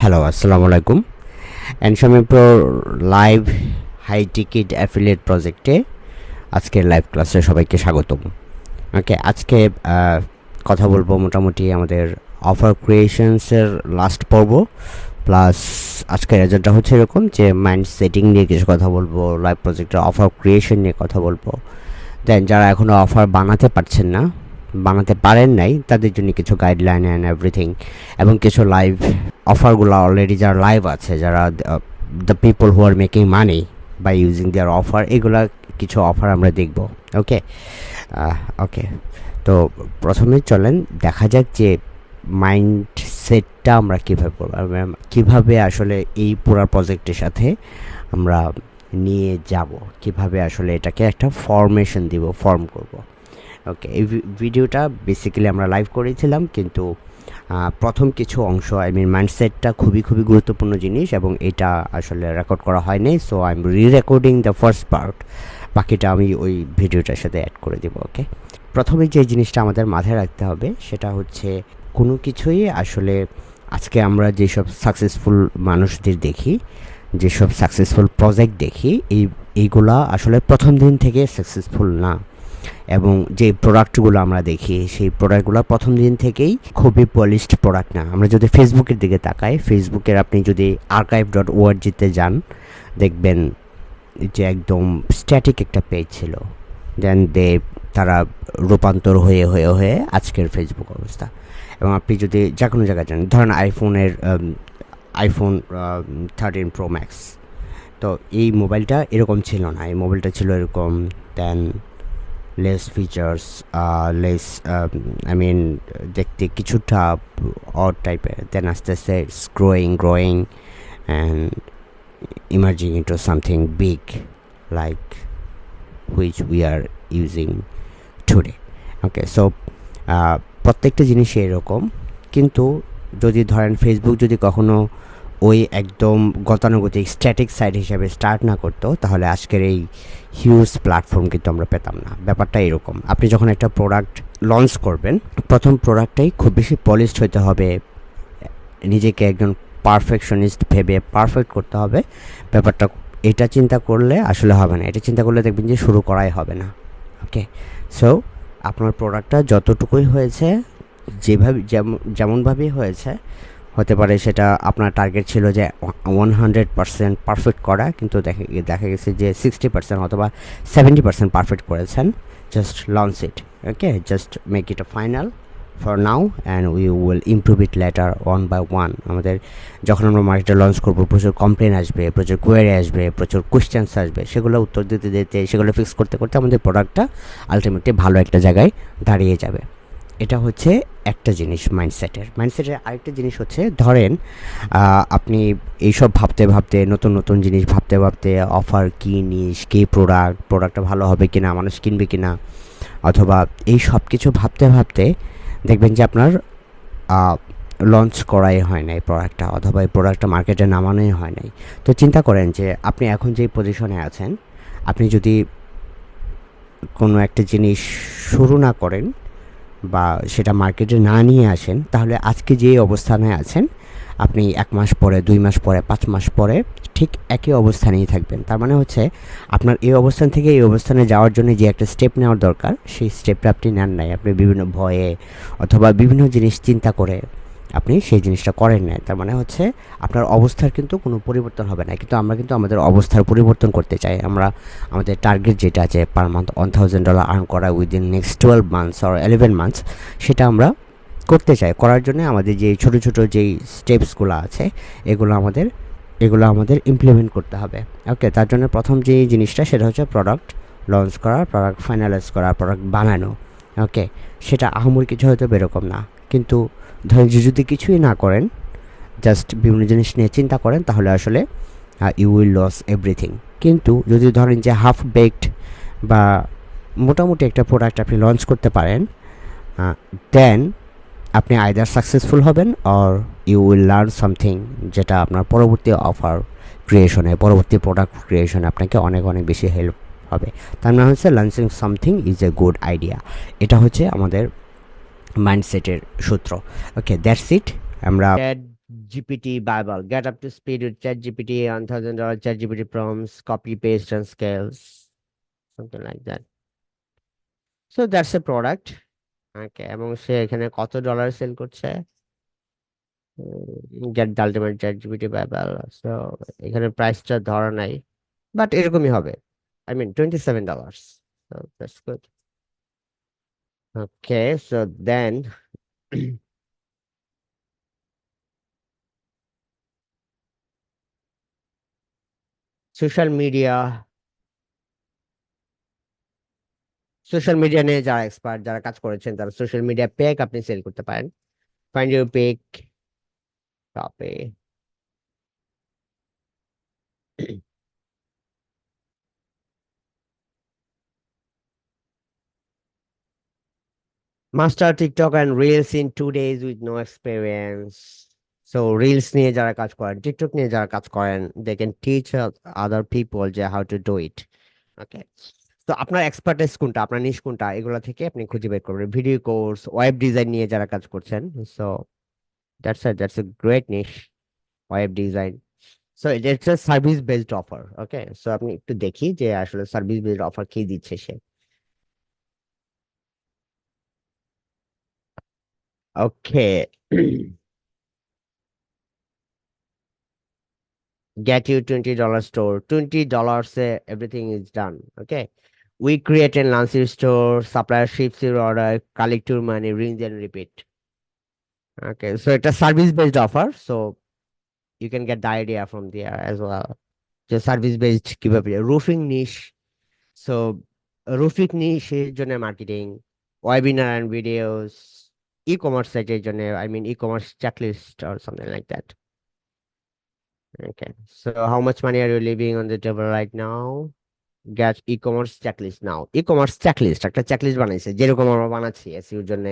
Hello, আসসালামু আলাইকুম। এনশামি pro live high ticket affiliate প্রজেক্টে আজকের লাইভ ক্লাসে সবাইকে স্বাগতম। ওকে, আজকে কথা বলবো মোটামুটি আমাদের অফার ক্রিয়েশনসের লাস্ট পর্ব, প্লাস আজকের এজেন্ডা হচ্ছে এরকম যে মাইন্ড সেটিং নিয়ে কিছু কথা বলবো, লাইভ প্রজেক্টের অফার ক্রিয়েশন নিয়ে কথা বলবো। দেন যারা এখনও অফার বানাতে পারেন নাই তাদের জন্য কিছু গাইডলাইন অ্যান্ড এভরিথিং, এবং কিছু লাইভ অফারগুলো অলরেডি যারা লাইভ আছে, যারা the people who are making money by using their offer, এগুলা কিছু অফার আমরা দেখব। ওকে ওকে তো প্রথমে চলেন দেখা যাক যে মাইন্ড সেটটা আমরা কীভাবে করবো, কীভাবে আসলে এই পুরো প্রজেক্টের সাথে আমরা নিয়ে যাব, কিভাবে আসলে এটাকে একটা ফর্মেশন দিব, ফর্ম করব। ওকে, এই ভিডিওটা বেসিক্যালি আমরা লাইভ করেছিলাম, কিন্তু প্রথম কিছু অংশ মাইন্ডসেটটা খুবই গুরুত্বপূর্ণ জিনিস, এবং এটা আসলে রেকর্ড করা হয়নি। So I am recording the first part, বাকিটা আমি ওই ভিডিওটার সাথে অ্যাড করে দেবো। ওকে, প্রথমে যে জিনিসটা আমাদের মাথায় রাখতে হবে সেটা হচ্ছে কোনো কিছুই আসলে আজকে আমরা যেসব সাকসেসফুল মানুষদের দেখি, যেসব সাকসেসফুল প্রজেক্ট দেখি, এইগুলা আসলে প্রথম দিন থেকে সাকসেসফুল না, এবং যে প্রোডাক্টগুলো আমরা দেখি সেই প্রোডাক্টগুলো প্রথম দিন থেকেই খুবই পলিশড প্রোডাক্ট না। আমরা যদি ফেসবুকের দিকে তাকাই, ফেসবুকের আপনি যদি archive.org-তে যান, দেখবেন যে একদম স্ট্যাটিক একটা পেজ ছিল, দেন তারা রূপান্তর হয়ে হয়ে হয়ে আজকের ফেসবুক অবস্থা। এবং আপনি যদি যে কোনো জায়গায় যান, ধরেন আইফোন 13 Pro Max, তো এই মোবাইলটা এরকম ছিল না, এই মোবাইলটা ছিল এরকম, দেন লেস ফিচার্স, লেস দেখতে কিছুটা অড টাইপের, দেন আস্তে আস্তে growing and emerging into something big like which we are using today. Okay, so প্রত্যেকটা জিনিসই এরকম, কিন্তু যদি ধরেন ফেসবুক যদি কখনো ওই একদম গতানুগতিক স্ট্যাটিক সাইট হিসাবে স্টার্ট না করতো, তাহলে আজকের এই হিউজ প্ল্যাটফর্ম কিন্তু আমরা পেতাম না। ব্যাপারটা এরকম, আপনি যখন একটা প্রোডাক্ট লঞ্চ করবেন, প্রথম প্রোডাক্টটাই খুব বেশি পলিশড হতে হবে, নিজেকে একজন পারফেকশনিস্ট ভেবে পারফেক্ট করতে হবে। ব্যাপারটা এটা চিন্তা করলে আসলে হবে না, এটা চিন্তা করলে দেখবেন যে শুরু করাই হবে না। ওকে, সো আপনার প্রোডাক্টটা যতটুকুই হয়েছে, যেমনভাবেই হয়েছে, হতে পারে সেটা আপনার টার্গেট ছিল যে 100% পারফেক্ট করা, কিন্তু দেখা গেছে যে 60% অথবা 70% পারফেক্ট করেছেন। Just launch it. Okay, just make it a final for now and we will improve it later one by one. আমাদের যখন আমরা মার্কেটে লঞ্চ করবো, প্রচুর কমপ্লেন আসবে, প্রচুর কোয়েরি আসবে, প্রচুর কোয়েশ্চেন্স আসবে, সেগুলো উত্তর দিতে সেগুলো ফিক্স করতে আমাদের প্রোডাক্টটা আলটিমেটলি ভালো একটা জায়গায় দাঁড়িয়ে যাবে। এটা হচ্ছে একটা জিনিস মাইন্ডসেটের। আরেকটা জিনিস হচ্ছে, ধরেন আপনি এইসব ভাবতে নতুন জিনিস ভাবতে অফার কী নিস, কী প্রোডাক্টটা ভালো হবে কিনা, মানুষ কিনবে কিনা, অথবা এই সব কিছু ভাবতে দেখবেন যে আপনার লঞ্চ করাই হয় নাই প্রোডাক্টটা, অথবা এই প্রোডাক্টটা মার্কেটে নামানোই হয় নাই। তো চিন্তা করেন যে আপনি এখন যেই পজিশনে আছেন, আপনি যদি কোনো একটা জিনিস শুরু না করেন বা সেটা মার্কেটে না নিয়ে আসেন, তাহলে আজকে যে অবস্থানে আছেন, আপনি 1 মাস পরে, 2 মাস পরে, 5 মাস পরে ঠিক একই অবস্থানেই থাকবেন। তার মানে হচ্ছে আপনার এই অবস্থান থেকে এই অবস্থানে যাওয়ার জন্য যে একটা স্টেপ নেওয়ার দরকার, সেই স্টেপটা আপনি নেন নাই। আপনি বিভিন্ন ভয়ে অথবা বিভিন্ন জিনিস চিন্তা করে আপনি সেই জিনিসটা করেন না। তার মানে হচ্ছে আপনার অবস্থার কিন্তু কোনো পরিবর্তন হবে না, কিন্তু আমরা কিন্তু আমাদের অবস্থার পরিবর্তন করতে চাই। আমরা আমাদের টার্গেট যেটা আছে পার মান্থ $1000 আর্ন করা within next 12 months or 11 months, সেটা আমরা করতে চাই। করার জন্য আমাদের যে ছোটো যেই স্টেপসগুলো আছে, এগুলো আমাদের ইমপ্লিমেন্ট করতে হবে। ওকে, তার জন্য প্রথম যে জিনিসটা সেটা হচ্ছে প্রোডাক্ট লঞ্চ করা, প্রোডাক্ট ফাইনালাইজ করা, প্রোডাক্ট বানানো। ওকে, সেটা আহামরি কিছু হয়তো এরকম না, কিন্তু ধরেন যদি কিছুই না করেন, জাস্ট বিভিন্ন জিনিস নিয়ে চিন্তা করেন, তাহলে আসলে ইউ উইল লস এভরিথিং। কিন্তু যদি ধরেন যে হাফ বেকড বা মোটামুটি একটা প্রোডাক্ট আপনি লঞ্চ করতে পারেন, দেন আপনি আইদার সাকসেসফুল হবেন or you will learn something, যেটা আপনার পরবর্তী অফার ক্রিয়েশনে, পরবর্তী প্রোডাক্ট ক্রিয়েশনে আপনাকে অনেক বেশি হেল্প হবে। তার মানে হচ্ছে learning something is a good idea. এটা হচ্ছে আমাদের মাইন্ডসেটের সূত্র। ওকে, দ্যাটস ইট। আমরা GPT Bible. Get up to speed with ChatGPT on $1,000 ChatGPT prompts, copy, paste, and scales. Something like that. So that's a product. Okay, এবং সে এখানে কত dollar sell করছে? Get the ultimate ChatGPT Bible. So এখানে প্রাইসটা ধরা নাই, but এরকমই হবে। I mean $27. So that's good. Okay, so then social media, social media নিয়ে যারা এক্সপার্ট, যারা কাজ করেছেন, তারা সোশ্যাল মিডিয়া পেক আপনি সেল করতে পারেন। Find your pack, copy. Master TikTok and reels in 2 days with no experience. So reels নিয়ে যারা কাজ করেন, টিকটক নিয়ে যারা কাজ করেন, they can teach other people যে how to do it. Okay, তো আপনার এক্সপার্টাইজ কোনটা, আপনার নিশ কোনটা, এগুলো থেকে আপনি খুঁজে বের করবেন। ভিডিও কোর্স, ওয়েব ডিজাইন নিয়ে যারা কাজ করছেন, so that's a great niche, web design. So এটা হচ্ছে সার্ভিস বেসড অফার। ওকে, সো আপনি একটু দেখি যে আসলে সার্ভিস বেসড অফার কি দিচ্ছে সে। ওকে, get you $20 store. $20 everything is done. Okay. We create and launch your store, supplier ships your order, collect your money, rinse and repeat. Okay. So it's a service based offer. So you can get the idea from there as well. Just service based কিভাবে roofing niche. So roofing niche এর জন্য marketing, webinar and videos, e-commerce site এর জন্য, I mean e-commerce checklist or something like that. Okay. So how much money are you leaving on the table right now? Get e-commerce checklist now. E-commerce checklist একটা checklist বানাইছে, যেরকম আমরা বানাচ্ছি এসইওর জন্য।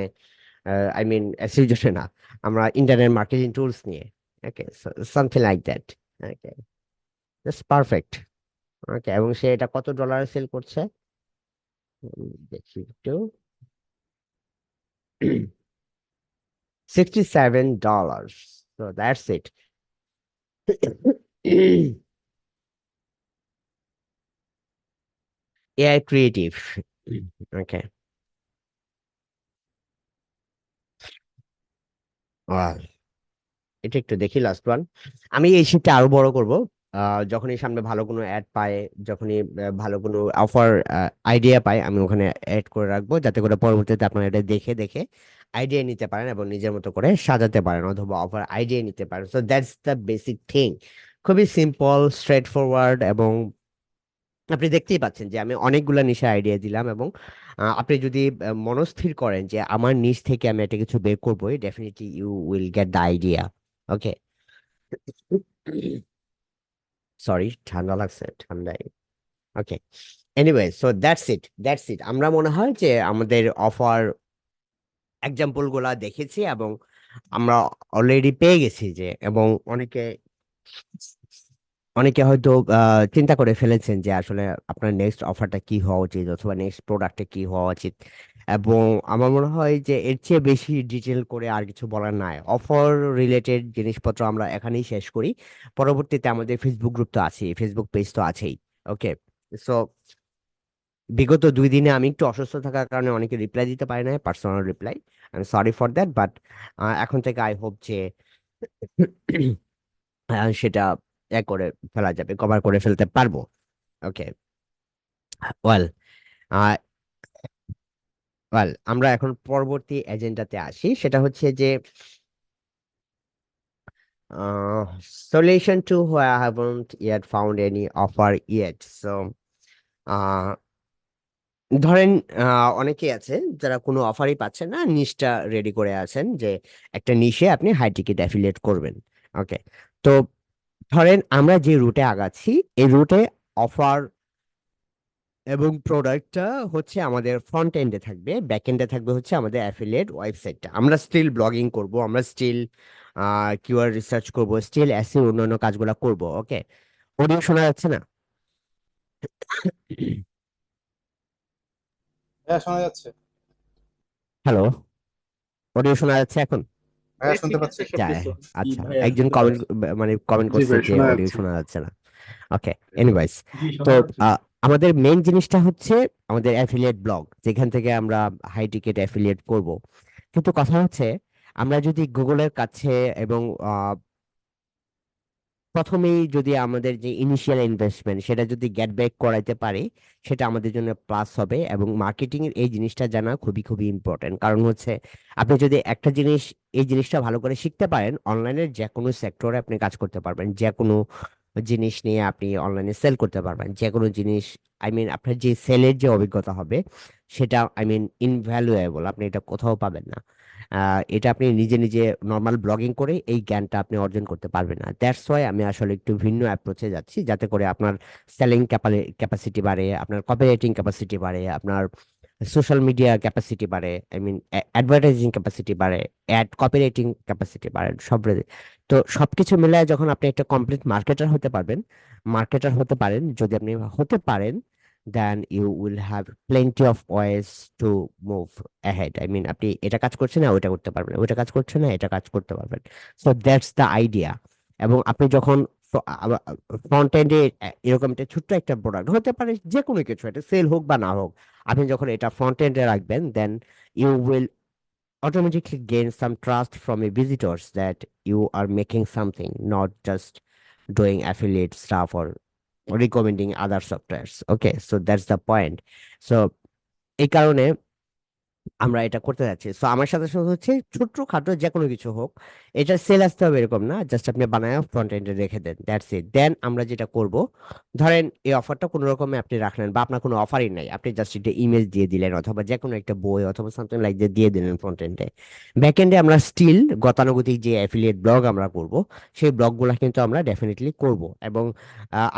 I mean এসইওর জন্য না, আমরা ইন্টারনেট মার্কেটিং টুলস নিয়ে। Okay, something like that. Okay, just perfect. Okay, এবং সে এটা কত ডলারে সেল করছে? দেখি একটু। $67. So that's it. AI creative. Okay. Wow. এটা একটু দেখি লাস্ট ওয়ান। আমি এই শিটটা আরো বড় করব যখনই সামনে ভালো কোনো অ্যাড পাই, যখনই ভালো কোনো অফার আইডিয়া পাই, আমি ওখানে অ্যাড করে রাখবো, যাতে করে পরবর্তীতে আপনারা এটা দেখে দেখে আইডিয়া নিতে পারেন এবং নিজের মতো করে সাজাতে পারেন অথবা অফার আইডিয়া নিতে পারেন। So that's the basic thing. খুবই সিম্পল, স্ট্রেট ফরওয়ার্ড, এবং আপনি দেখতেই পাচ্ছেন যে আমি অনেকগুলা নিশা আইডিয়া দিলাম, এবং আপনি যদি মনস্থির করেন যে আমার নিশ থেকে আমি একটা কিছু বের করবোই, definitely you will get the idea. Okay, sorry ঠান্ডা লাগছে, ঠান্ডায়। Okay, anyway, so that's it. আমরা মনে হয় যে আমাদের অফার এক্সাম্পল গুলা দেখেছি, এবং আমরা অলরেডি পেয়ে গেছি যে, এবং অনেকে অনেকে হয়তো চিন্তা করে ফেলেছেন যে আসলে আপনার নেক্সট অফারটা কি হওয়া উচিত অথবা নেক্সট প্রোডাক্টে কি হওয়া উচিত। এবং আমার মনে হয় যে এর চেয়ে বেশি ডিটেল করে আর কিছু বলার নাই। অফার রিলেটেড জিনিসপত্র আমরা এখানেই শেষ করি। পরবর্তীতে আমাদের ফেসবুক গ্রুপ তো আছেই, ফেসবুক পেজ তো আছেই। ওকে, সো বিগত 2 দিনে আমি একটু অসুস্থ থাকার কারণে অনেকে রিপ্লাই দিতে পারি না, personal reply. I am sorry for that, but এখন থেকে আই হোপ যে সেটা করে ফেলা যাবে, কভার করে ফেলতে পারবো। ওকে, ওয়েল, ওয়েল, আমরা এখন পরবর্তী এজেন্ডাতে আসি, সেটা হচ্ছে যে solution to why I haven't yet found any offer yet. So ধরেন অনেকেই আছে যারা কোনো অফারই পাচ্ছেন না, নিশটা রেডি করে আছেন যে একটা নিশে আপনি হাই টিকেট অ্যাফিলিয়েট করবেন। ওকে, তো ধরেন আমরা যে রুটে আগাচ্ছি, এই রুটে অফার এবং প্রোডাক্টটা হচ্ছে আমাদের ফ্রন্ট এন্ডে থাকবে, ব্যাক এন্ডে থাকবে হচ্ছে আমাদের অ্যাফিলিয়েট ওয়েবসাইটটা। আমরা স্টিল ব্লগিং করব, আমরা স্টিল কিওয়ার্ড রিসার্চ করব, স্টিল এসইও অন্যান্য কাজগুলো করব। ওকে, অডিও শোনা যাচ্ছে না? হ্যাঁ, শোনা যাচ্ছে। হ্যালো, অডিও শোনা যাচ্ছে এখন? ভাইয়া এই শুনতে ঠিক আছে পাচ্ছেন? সবকিছু। জি আচ্ছা, ভাইয়া একজন শুনতে কমেন্ট পাচ্ছি। মানে কমেন্ট জি করছে ভাই যে শোনা অডিও যাচ্ছে। শোনা যাচ্ছে না। ওকে, এনিওয়েজ। জি তো শোনা যাচ্ছে। আমাদের মেইন জিনিসটা হচ্ছে আমাদের অ্যাফিলিয়েট ব্লগ, যেখান থেকে আমরা হাই টিকেট অ্যাফিলিয়েট করব। কিন্তু কথা হচ্ছে, আমরা যদি গুগলের কাছে এবং প্রথমেই যদি আমাদের যে ইনিশিয়াল ইনভেস্টমেন্ট সেটা যদি গেট ব্যাক করাইতে পারি, সেটা আমাদের জন্য প্লাস হবে। এবং মার্কেটিং এর এই জিনিসটা জানা খুবই খুবই ইম্পর্টেন্ট। কারণ হচ্ছে, আপনি যদি একটা জিনিস, এই জিনিসটা ভালো করে শিখতে পারেন, অনলাইনের যে কোনো সেক্টরে আপনি কাজ করতে পারবেন। যে কোনো জিনিস নিয়ে আপনি অনলাইনে সেল করতে পারবেন। যে কোনো জিনিস, আপনার যে সেলের যে অভিজ্ঞতা হবে, সেটা ইনভ্যালুয়েবল, আপনি এটা কোথাও পাবেন না। এটা আপনি নিজে নিজে নর্মাল ব্লগিং করে এই জ্ঞানটা আপনি অর্জন করতে পারবেন না। দ্যাটস ওয়াই আমি আসলে একটু ভিন্ন অ্যাপ্রোচে যাচ্ছি, যাতে করে আপনার সেলিং ক্যাপাসিটি বাড়ে, আপনার কপিরাইটিং ক্যাপাসিটি বাড়ে, আপনার সোশ্যাল মিডিয়া ক্যাপাসিটি বাড়ে, অ্যাডভার্টাইজিং ক্যাপাসিটি বাড়ে, কপিরাইটিং ক্যাপাসিটি বাড়ে, তো সবকিছু মিলায় যখন আপনি একটা কমপ্লিট মার্কেটার হতে পারেন, যদি আপনি হতে পারেন, then you will have plenty of ways to move ahead. আপনি এটা কাজ করছেন না, ওইটা করতে পারবেন, ওইটা কাজ করছেন না, এটা কাজ করতে পারবেন। So that's the idea. এবং আপনি যখন ফ্রন্ট এন্ডে এরকম একটা ছোট্ট একটা প্রোডাক্ট হতে পারে, যে কোনো কিছু, এটা সেল হোক বা না হোক, আপনি যখন এটা ফ্রন্ট এন্ডে রাখবেন, then you will automatically gain some trust from your visitors that you are making something, not just doing affiliate stuff or recommending other softwares. Okay, so that's the point. So এই কারণে আমরা এটা করতে যাচ্ছি। So আমার সাথে সাথে হচ্ছে, ছোট্ট খাটো যে কোনো কিছু হোক, এটা সেল আসতে হবে এরকম না, জাস্ট আপনি বানায় ফ্রন্ট এন্ডে রেখে দেন, দ্যাটস ইট। দেন আমরা যেটা করব, ধরেন এই অফারটা কোনো রকমে আপনি রাখলেন, বা আপনার কোনো অফারই নাই, আপনি জাস্ট একটা ইমেজ দিয়ে দিলেন, অথবা যে কোনো একটা বই অথবা সামথিং লাইক দিয়ে দিলেন ফ্রন্ট এন্ডে। ব্যাক এন্ডে আমরা স্টিল গতানুগতিক যে অ্যাফিলিয়েট ব্লগ আমরা করব, সেই ব্লগগুলো কিন্তু আমরা ডেফিনেটলি করব। এবং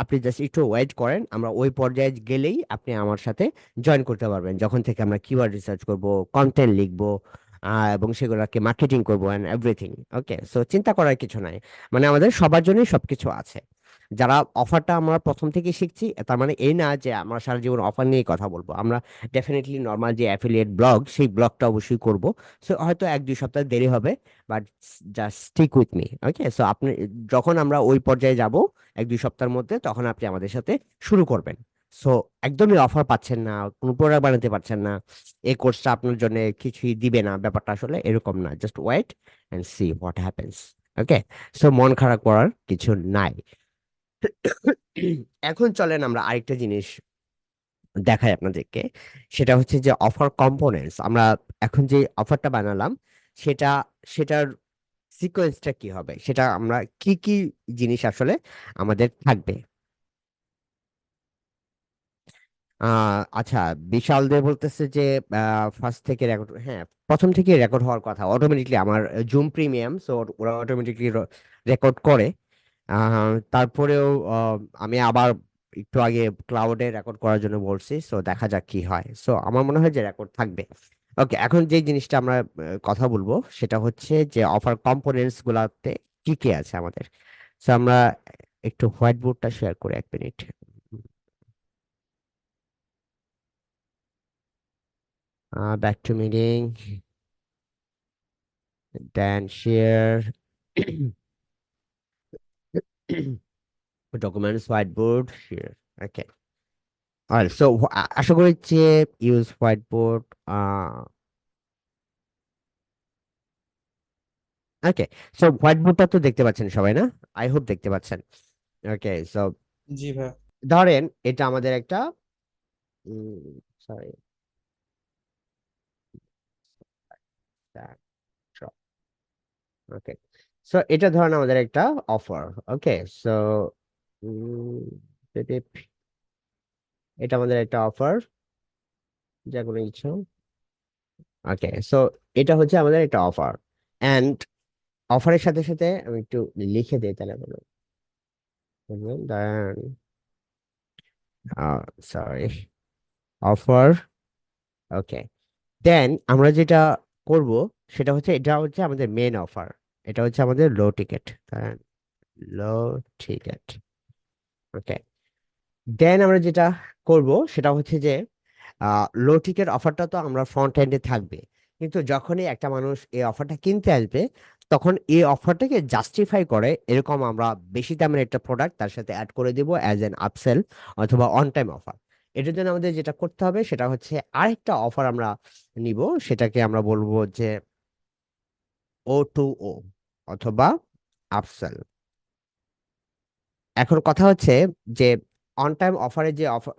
আপনি জাস্ট একটু ওয়েট করেন, আমরা ওই পর্যায়ে গেলেই আপনি আমার সাথে জয়েন করতে পারবেন, যখন থেকে আমরা কিওয়ার্ড রিসার্চ করব, কন্টেন্ট লিখবো, এবং সেগুলোকে মার্কেটিং করবো অ্যান্ড এভরিথিং। ওকে, সো চিন্তা করার কিছু নাই। আমাদের সবার জন্যই সবকিছু আছে। যারা অফারটা আমরা প্রথম থেকে শিখছি, তার মানে এই না যে আমরা সারা জীবন অফার নিয়ে কথা বলবো। আমরা ডেফিনেটলি নর্মাল যে অ্যাফিলিয়েট ব্লগ, সেই ব্লগটা অবশ্যই করব। সো হয়তো 1-2 সপ্তাহ দেরি হবে, but just stick with me. Okay, so আপনি যখন আমরা ওই পর্যায়ে যাব 1-2 সপ্তাহের মধ্যে, তখন আপনি আমাদের সাথে শুরু করবেন। সো একদমই অফার পাচ্ছেন না, কোনো প্রোডাক্ট বানাতে পারছেন না, এই কোর্সটা আপনার জন্য কিছুই দিবে না, ব্যাপারটা আসলে এরকম না। Just wait and see what happens. Okay, so মন খারাপ করার কিছু নাই। এখন চলেন আমরা আরেকটা জিনিস দেখাই আপনাদেরকে। সেটা হচ্ছে যে অফার কম্পোনেন্টস। আমরা এখন যে অফারটা বানালাম, সেটা সেটার সিকোয়েন্সটা কি হবে, সেটা আমরা কি কি জিনিস আসলে আমাদের থাকবে। আচ্ছা, বিশাল দে বলতেছে যে ফার্স্ট থেকে রেকর্ড, হ্যাঁ, প্রথম থেকে রেকর্ড হওয়ার কথা অটোমেটিকলি। আমার জুম প্রিমিয়াম, সো ওরা অটোমেটিকলি রেকর্ড করে। তারপরেও আমি আবার একটু আগে ক্লাউডে রেকর্ড করার জন্য বলছি, সো দেখা যাক কি হয়। সো আমার মনে হয় যে রেকর্ড থাকবে। ওকে, এখন যে জিনিসটা আমরা কথা বলবো, সেটা হচ্ছে যে অফার কম্পোনেন্টস গুলাতে কি কি আছে আমাদের। সো আমরা একটু হোয়াইট বোর্ডটা শেয়ার করি, 1 minute. Back to meeting, then share documents, whiteboard, share. Okay. Alright, so আশা করি যে ইউজ হোয়াইটবোর্ড। ওকে, সো হোয়াইটবোর্ডটা তো দেখতে পাচ্ছেন সবাই, না? আই হোপ দেখতে পাচ্ছেন। ওকে, সো জি ভাইয়া। ধরেন এটা আমাদের একটা, সরি, ওকে, সো এটা ধরেন আমাদের একটা অফার। ওকে, সো এটা আমাদের একটা অফার, যে কোনো কিছু। ওকে, সো এটা হচ্ছে আমাদের একটা অফার। অ্যান্ড অফারের সাথে সাথে আমি একটু লিখে দিই তাহলে বলো। দেন সরি, অফার। ওকে, দেন আমরা যেটা করব, সেটা হচ্ছে, এটা হচ্ছে আমাদের মেন অফার, এটা হচ্ছে আমাদের লো টিকেট। লো টিকেট। ওকে, দেন আমরা যেটা করব, সেটা হচ্ছে যে লো টিকেট অফারটা তো আমরা ফ্রন্ট এন্ডে থাকবে, কিন্তু যখনই একটা মানুষ এই অফারটা কিনতে আসবে, তখন এই অফারটাকে জাস্টিফাই করে এরকম আমরা বেশি দামের একটা প্রোডাক্ট তার সাথে অ্যাড করে দিব অ্যাজ এন আপসেল অথবা অন টাইম অফার। এটার জন্য আমাদের যেটা করতে হবে সেটা হচ্ছে আরেকটা অফার আমরা নিব, সেটাকে আমরা বলবো যে O2O অথবা আপসেল। এখন কথা হচ্ছে যে অন টাইম অফারে যে অফার,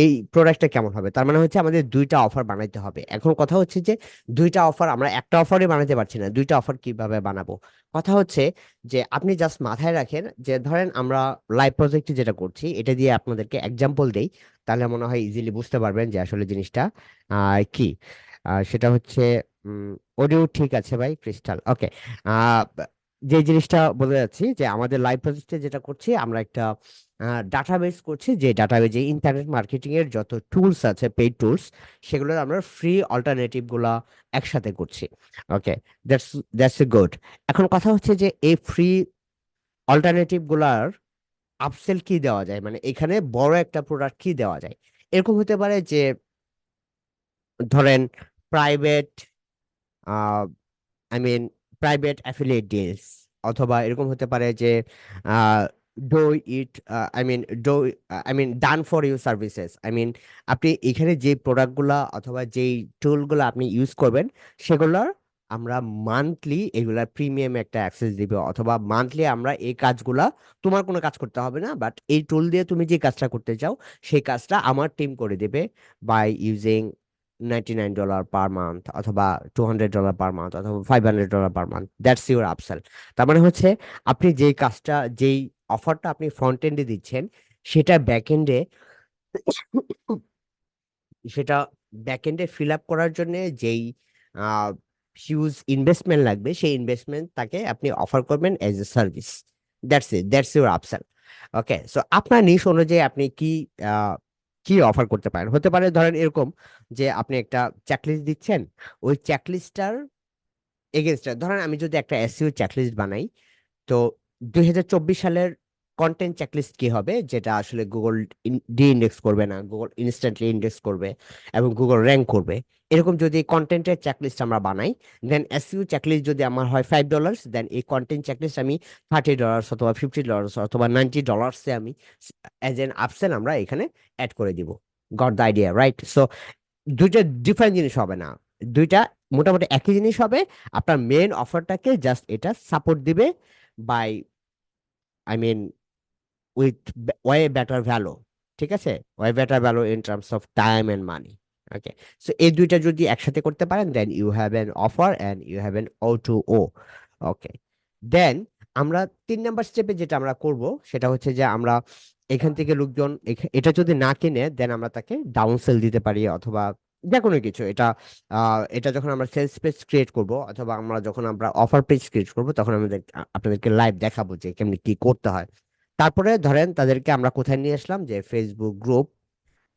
এই প্রোডাক্টটা কেমন হবে, তার মানে হচ্ছে আমাদের দুইটা অফার বানাইতে হবে। এখন কথা হচ্ছে যে দুইটা অফার আমরা একটা অফারই বানাতে পারছি না, দুইটা অফার কিভাবে বানাবো। কথা হচ্ছে যে আপনি জাস্ট মাথায় রাখেন যে ধরেন আমরা লাইভ প্রজেক্টে যেটা করছি এটা দিয়ে আপনাদেরকে এক্সাম্পল দেই, তাহলে মনে হয় ইজিলি বুঝতে পারবেন যে আসলে জিনিসটা কি। সেটা হচ্ছে অডিও ঠিক আছে ভাই ক্রিস্টাল, ওকে। যে জিনিসটা বলে যাচ্ছি যে আমাদের লাইভ প্রজেক্টে যেটা করছি আমরা একটা ডাটাবেস করছি, যে ডাটাবেজে ইন্টারনেট মার্কেটিং এর যত টুলস আছে পেইড টুলস সেগুলোর আমরা ফ্রি অল্টারনেটিভ গুলা একসাথে করছি। ওকে, দ্যাটস দ্যাটস এ গুড। এখন কথা হচ্ছে যে এই ফ্রি অল্টারনেটিভ গুলার আপসেল কি দেওয়া যায়, মানে এখানে বড় একটা প্রোডাক্ট কি দেওয়া যায়। এরকম হতে পারে যে ধরেন private, I mean private affiliate deals, অথবা এরকম হতে পারে যে do it, I mean do I mean done for you services. I mean আপনি এখানে যে প্রোডাক্টগুলা অথবা যেই টুলগুলো আপনি ইউজ করবেন সেগুলোর আমরা মান্থলি এগুলার প্রিমিয়াম একটা অ্যাক্সেস দিব, অথবা মান্থলি আমরা এই কাজগুলা, তোমার কোনো কাজ করতে হবে না, বাট এই টুল দিয়ে তুমি যে কাজটা করতে চাও সেই কাজটা আমার টিম করে দেবে বাই ইউজিং $99 পার মান্থ, অথবা $200 পার মান্থ, অথবা $500 per month. That's your upsell. তার মানে হচ্ছে আপনি যেই কাজটা, যেই অফারটা আপনি ফ্রন্ট এন্ডে দিচ্ছেন সেটা ব্যাক এন্ডে, সেটা ব্যাক এন্ডে ফিল আপ করার জন্য যেই হিউজ ইনভেস্টমেন্ট লাগবে সেই ইনভেস্টমেন্ট তাকে আপনি অফার করবেন as a service. That's your upsell. Okay, so আপনার নিশ অনুযায়ী আপনি কি কি অফার করতে পারেন, হতে পারে ধরেন এরকম যে আপনি একটা চেকলিস্ট দিচ্ছেন, ওই চেকলিস্টটার এগেনস্টে ধরেন আমি যদি একটা এসইও চেকলিস্ট বানাই, তো 2024 সালের কন্টেন্ট চেকলিস্ট কি হবে, যেটা আসলে গুগল ডি ইন্ডেক্স করবে না, গুগল ইনস্ট্যান্টলি ইন্ডেক্স করবে এবং গুগল র্যাঙ্ক করবে। এরকম যদি কন্টেন্টের চেকলিস্ট আমরা বানাই, দেন এসইও চেকলিস্ট যদি আমার হয় $5, দেন এই কন্টেন্ট চেকলিস্ট আমি $30 অথবা $50 অথবা $90 আমি অ্যাজ এন আপসেল আমরা এখানে অ্যাড করে দিব। Got the idea, right? So দুইটা ডিফারেন্ট জিনিস হবে না, দুইটা মোটামুটি একই জিনিস হবে। আপনার মেন অফারটাকে জাস্ট এটা সাপোর্ট দিবে by, I mean with way better value. ঠিক আছে, way better value in terms of time and money. Okay, so এই দুইটা যদি একসাথে করতে পারেন then you have an offer and you have an O2O। Okay, then আমরা 3 নাম্বার স্টেপে যেটা আমরা করব সেটা হচ্ছে যে আমরা এখান থেকে লোকজন এটা যদি না কিনে দেন আমরা তাকে ডাউন সেল দিতে পারি, অথবা যে কোনো কিছু। এটা এটা যখন আমরা সেলস পেজ ক্রিয়েট করব অথবা আমরা যখন আমরা অফার পেজ ক্রিয়েট করব তখন আমাদের আপনাদেরকে লাইভ দেখাবো যে কেমনি কি করতে হয়। তারপরে ধরেন তাদেরকে আমরা কোথায় নিয়ে আসলাম, যে ফেসবুক গ্রুপ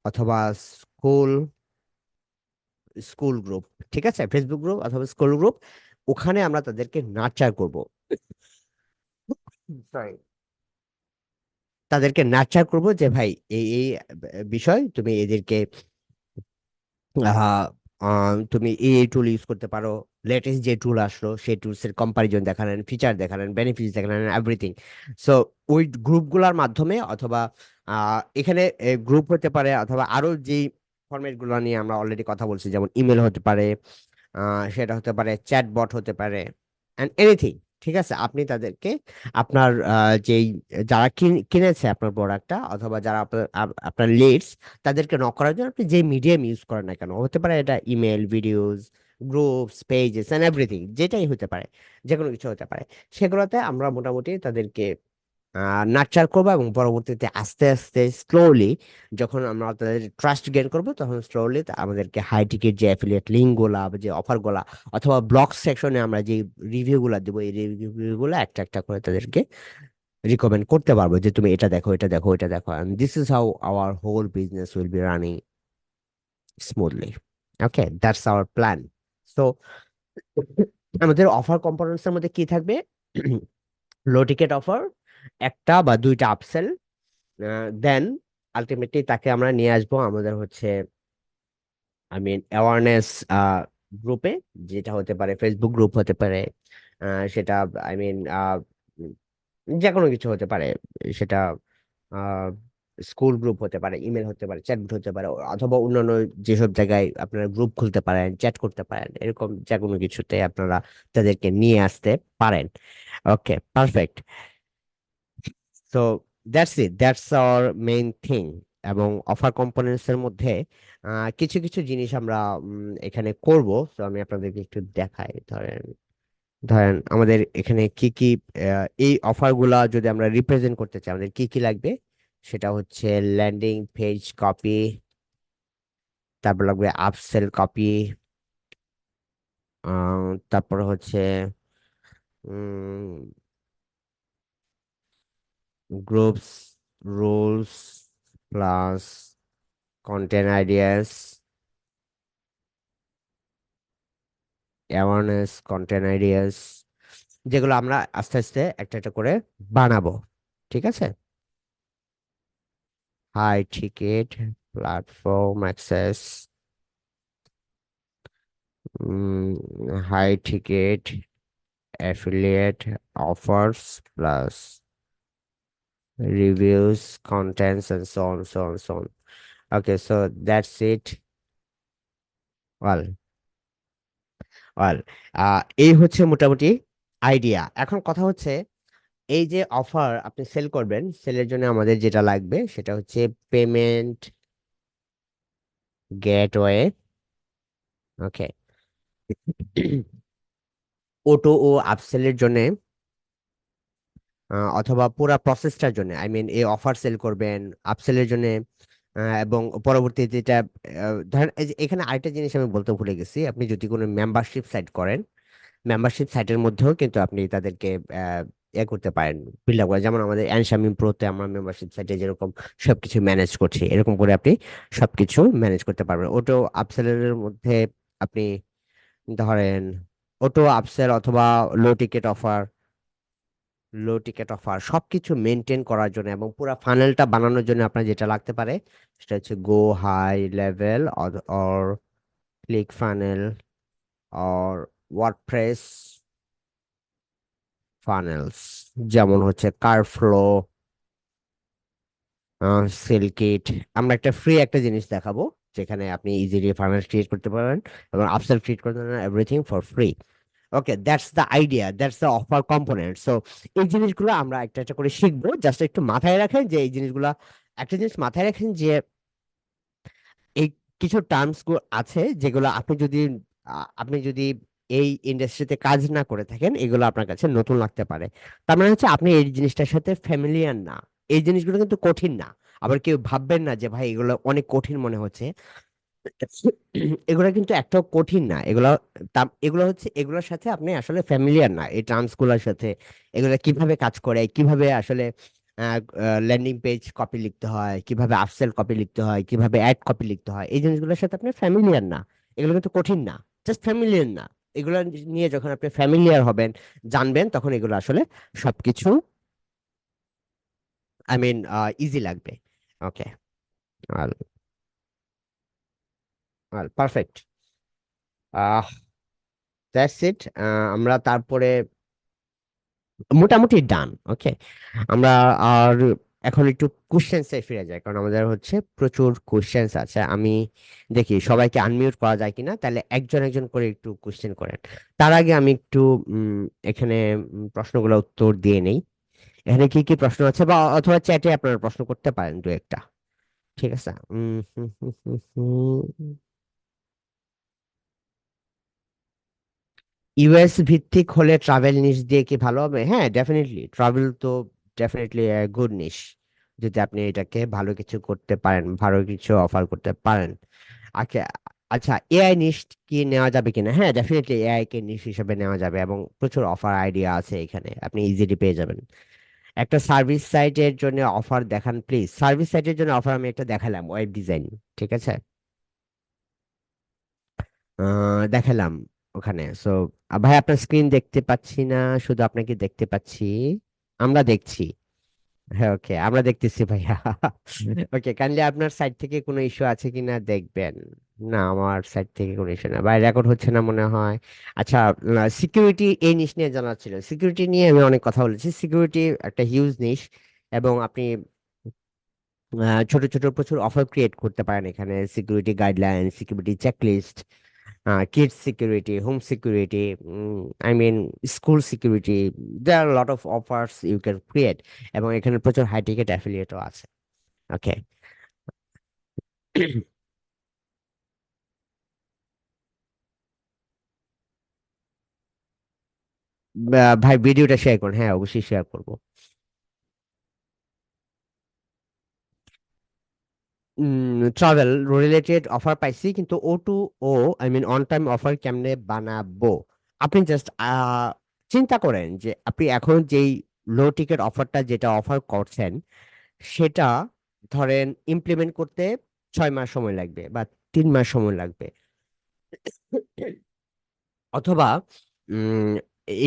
অথবা স্কুল স্কুল গ্রুপ। ঠিক আছে, ফেসবুক গ্রুপ অথবা স্কুল গ্রুপ, ওখানে আমরা তাদেরকে নার্চার করব। সরি, তাদেরকে নার্চার করব যে ভাই এই এই বিষয় তুমি এদেরকে তুমি এই টুল ইউজ করতে পারো, লেটেস্ট যে টুল আসলো সেই টুলস এর কম্পারিজন দেখালেন, ফিচার দেখালেন, বেনিফিটস দেখালেন, এভরিথিং। সো ওই গ্রুপগুলোর মাধ্যমে, অথবা এখানে গ্রুপ হতে পারে, অথবা আরো যেই ফরম্যাট গুলো নিয়ে আমরা অলরেডি কথা বলছি, যেমন ইমেল হতে পারে, সেটা হতে পারে চ্যাটবট হতে পারে, অ্যান্ড এনিথিং। ঠিক আছে, আপনি তাদেরকে আপনার যেই যারা কিনেছে আপনার প্রোডাক্টটা, অথবা যারা আপনার আপনার লিডস, তাদেরকে নক করার জন্য আপনি যে মিডিয়াম ইউজ করেন না কেন, হতে পারে এটা email, videos, groups, pages and everything, যেটাই হতে পারে, যে কোনো কিছু হতে পারে, সেগুলোতে আমরা মোটামুটি তাদেরকে নার্চার করবো, এবং পরবর্তীতে আস্তে আস্তে স্লোলি যখন আমরা তাদের ট্রাস্ট গেইন করবো তখন স্লোলি আমাদেরকে হাই টিকেট যে অ্যাফিলিয়েট লিঙ্ক গুলা বা যে অফার গুলা, অথবা ব্লগ সেকশনে আমরা যে রিভিউ গুলা দেবো, এই রিভিউ গুলা একটা একটা করে তাদেরকে রিকমেন্ড করতে পারবো যে তুমি এটা দেখো, এটা দেখো, এটা দেখো, and this is how our whole business will be running smoothly. Okay, that's our plan. So আমাদের অফার কম্পোনেন্টস এর মধ্যে কি থাকবে? লো টিকেট অফার, একটা বা দুইটা আপসেল, দেন আলটিমেটলি তাকে আমরা নিয়ে আসবো আমাদের হচ্ছে, আই মিন অ্যাওয়ারনেস গ্রুপে, যেটা হতে পারে ফেসবুক গ্রুপ হতে পারে, সেটা আই মিন যে কোনো কিছু হতে পারে। সেটা স্কুল গ্রুপ হতে পারে, ইমেল হতে পারে, চ্যাট হতে পারে, অথবা অন্যান্য যেসব জায়গায় আপনারা গ্রুপ খুলতে পারেন, চ্যাট করতে পারেন, এরকম যে কোনো কিছুতে আপনারা তাদেরকে নিয়ে আসতে পারেন। Okay, perfect. So that's our main thing. এবং অফার কম্পোনেন্টস এর মধ্যে কিছু কিছু জিনিস আমরা এখানে করব। তো আমি আপনাদেরকে একটু দেখাই। ধরেন ধরেন আমাদের এখানে কি কি এই অফার গুলা যদি আমরা রিপ্রেজেন্ট করতে চাই, আমাদের কি কি লাগবে। সেটা হচ্ছে ল্যান্ডিং পেজ কপি, তারপর লাগবে আপসেল কপি, তারপর হচ্ছে groups, rules, plus content ideas, awareness, content ideas, যেগুলো আমরা আস্তে আস্তে একটা একটা করে বানাবো। ঠিক আছে। High ticket, platform access, high ticket affiliate offers, plus reviews, contents, and so on, so on, so on. Okay, so that's it. Well, well, এই হচ্ছে মোটামুটি আইডিয়া। এখন কথা হচ্ছে, এই যে অফার আপনি সেল করবেন, সেলের জন্য আমাদের যেটা লাগবে সেটা হচ্ছে পেমেন্ট গেটওয়ে। ওকে। অটো ও আপসেলের জন্য, অথবা পুরা প্রসেসটার জন্য, আই মিন এই অফার সেল করবেন আপসেলের জন্য, এবং পরবর্তীতে এটা ধরেন এই যে এখানে আরেকটা জিনিস আমি বলতে ভুলে গেছি, আপনি যদি কোনো মেম্বারশিপ সাইট করেন, মেম্বারশিপ সাইটের মধ্যেও কিন্তু আপনি তাদেরকে করতে পারেন, বিল্ড আপ করে। যেমন আমাদের অ্যানশামিম প্রোতে আমরা মেম্বারশিপ সাইটে যেরকম সবকিছু ম্যানেজ করছি, এরকম করে আপনি সবকিছু ম্যানেজ করতে পারবেন। ওটো আপসেলের মধ্যে আপনি ধরেন অটো আপসেল অথবা লো টিকেট অফার, সবকিছু মেনটেন করার জন্য এবং পুরো ফানেলটা বানানোর জন্য আপনার যেটা লাগতে পারে সেটা হচ্ছে go high level or click funnel or WordPress funnels, যেমন হচ্ছে কারফ্লো, সিল্কিট। আমরা একটা ফ্রি একটা জিনিস দেখাবো যেখানে আপনি ইজিলি ফানেল ক্রিয়েট করতে পারেন এবং আপসেল ক্রিয়েট করতে পারেন, everything for free. Okay, that's the idea, that's the offer component. So এই জিনিসগুলো আমরা একটা একটা করে শিখবো। জাস্ট একটু মাথায় রাখেন যে এই জিনিসগুলা, একটা জিনিস মাথায় রাখেন যে এই কিছু টার্মস আছে যেগুলো আপনি যদি এই ইন্ডাস্ট্রিতে কাজ না করে থাকেন, এগুলো আপনার কাছে নতুন লাগতে পারে। তার মানে হচ্ছে আপনি এই জিনিসটার সাথে ফ্যামিলিয়ার না। এই জিনিসগুলো কিন্তু কঠিন না। আবার কেউ ভাববেন না যে ভাই এগুলো অনেক কঠিন মনে হচ্ছে। এগুলো কিন্তু একটাও কঠিন না। এগুলো হচ্ছে এগুলোর সাথে আপনি আসলে ফ্যামিলিয়ার না, এই টার্মস গুলোর সাথে। এগুলো কিভাবে কাজ করে, কিভাবে আসলে ল্যান্ডিং পেজ কপি লিখতে হয়, কিভাবে আপসেল কপি লিখতে হয়, কিভাবে অ্যাড কপি লিখতে হয়, এই জিনিসগুলোর সাথে আপনি ফ্যামিলিয়ার না। এগুলো কিন্তু কঠিন না, জাস্ট ফ্যামিলিয়ার না। এগুলো নিয়ে যখন আপনি ফ্যামিলিয়ার হবেন, জানবেন, তখন এগুলো আসলে সবকিছু আই মিন ইজি লাগবে। ওকে। আর আর পারফেক্ট। That's it. আমরা তারপরে মোটামুটি ডান। ওকে। আমরা আর এখন একটু কোশ্চেন্সে ফিরে যাই, কারণ আমাদের হচ্ছে প্রচুর কোশ্চেন্স আছে। আমি দেখি সবাইকে আনমিউট করা যায় কিনা, তাহলে একজন একজন করে একটু কোশ্চেন করেন। তার আগে আমি একটু এখানে প্রশ্নগুলো উত্তর দিয়ে নেই। এখানে কি কি প্রশ্ন আছে, বা অথবা চ্যাটে আপনারা প্রশ্ন করতে পারেন দু একটা। ঠিক আছে। ইউএস ভিত্তিক হলে ট্রাভেল নিশ দিয়ে কি ভালো হবে? হ্যাঁ, ডেফিনেটলি ট্রাভেল তো ডেফিনেটলি গুড নিশ। যদি আপনি এটাকে ভালো কিছু করতে পারেন, ভালো কিছু অফার করতে পারেন। আচ্ছা। আচ্ছা, এআই নিশ কি নেওয়া যাবে কিনা? হ্যাঁ, ডেফিনেটলি এআই কে নিশ হিসেবে নেওয়া যাবে, এবং প্রচুর অফার আইডিয়া আছে এখানে, আপনি ইজিলি পেয়ে যাবেন। একটা সার্ভিস সাইটের জন্য অফার দেখান প্লিজ। সার্ভিস সাইটের জন্য অফার আমি একটা দেখালাম, ওয়েব ডিজাইন। ঠিক আছে। দেখালাম ওখানে। সো ভাই আপনার স্ক্রিন দেখতে পাচ্ছি না, শুধু আপনাকে দেখতে পাচ্ছি। আমরা দেখছি। হ্যাঁ, ওকে, আমরা দেখতেছি ভাইয়া। ওকে, কাইন্ডলি আপনার সাইড থেকে কোনো ইস্যু আছে কিনা দেখবেন। না, আমার সাইড থেকে কোনো ইস্যু না ভাই, রেকর্ড হচ্ছে না মনে হয়। আচ্ছা, সিকিউরিটি এই নিশ নিয়ে জানা ছিল, সিকিউরিটি নিয়ে আমি অনেক কথা বলেছি। সিকিউরিটি একটা হিউজ নিশ, এবং আপনি ছোট ছোট প্রচুর অফার ক্রিয়েট করতে পারেন এখানে। Security guideline, security checklist, kids security, home security, I mean school security. There are a lot of offers you can create, এবং এখানে প্রচুর হাই টিকেট অ্যাফিলিয়েটও আছে। ওকে। ভাই ভিডিওটা শেয়ার করুন, হ্যাঁ অবশ্যই শেয়ার করবো। ট্রাভেল রিলেটেড অফার পাইছি, কিন্তু O to O, I mean on time offer কেমনে বানাবো। আপনি জাস্ট চিন্তা করেন যে আপনি এখন যেই লো টিকেট অফারটা যেটা অফার করছেন, সেটা ধরেন ইমপ্লিমেন্ট করতে 6 মাস সময় লাগবে বা 3 মাস সময় লাগবে, অথবা উম,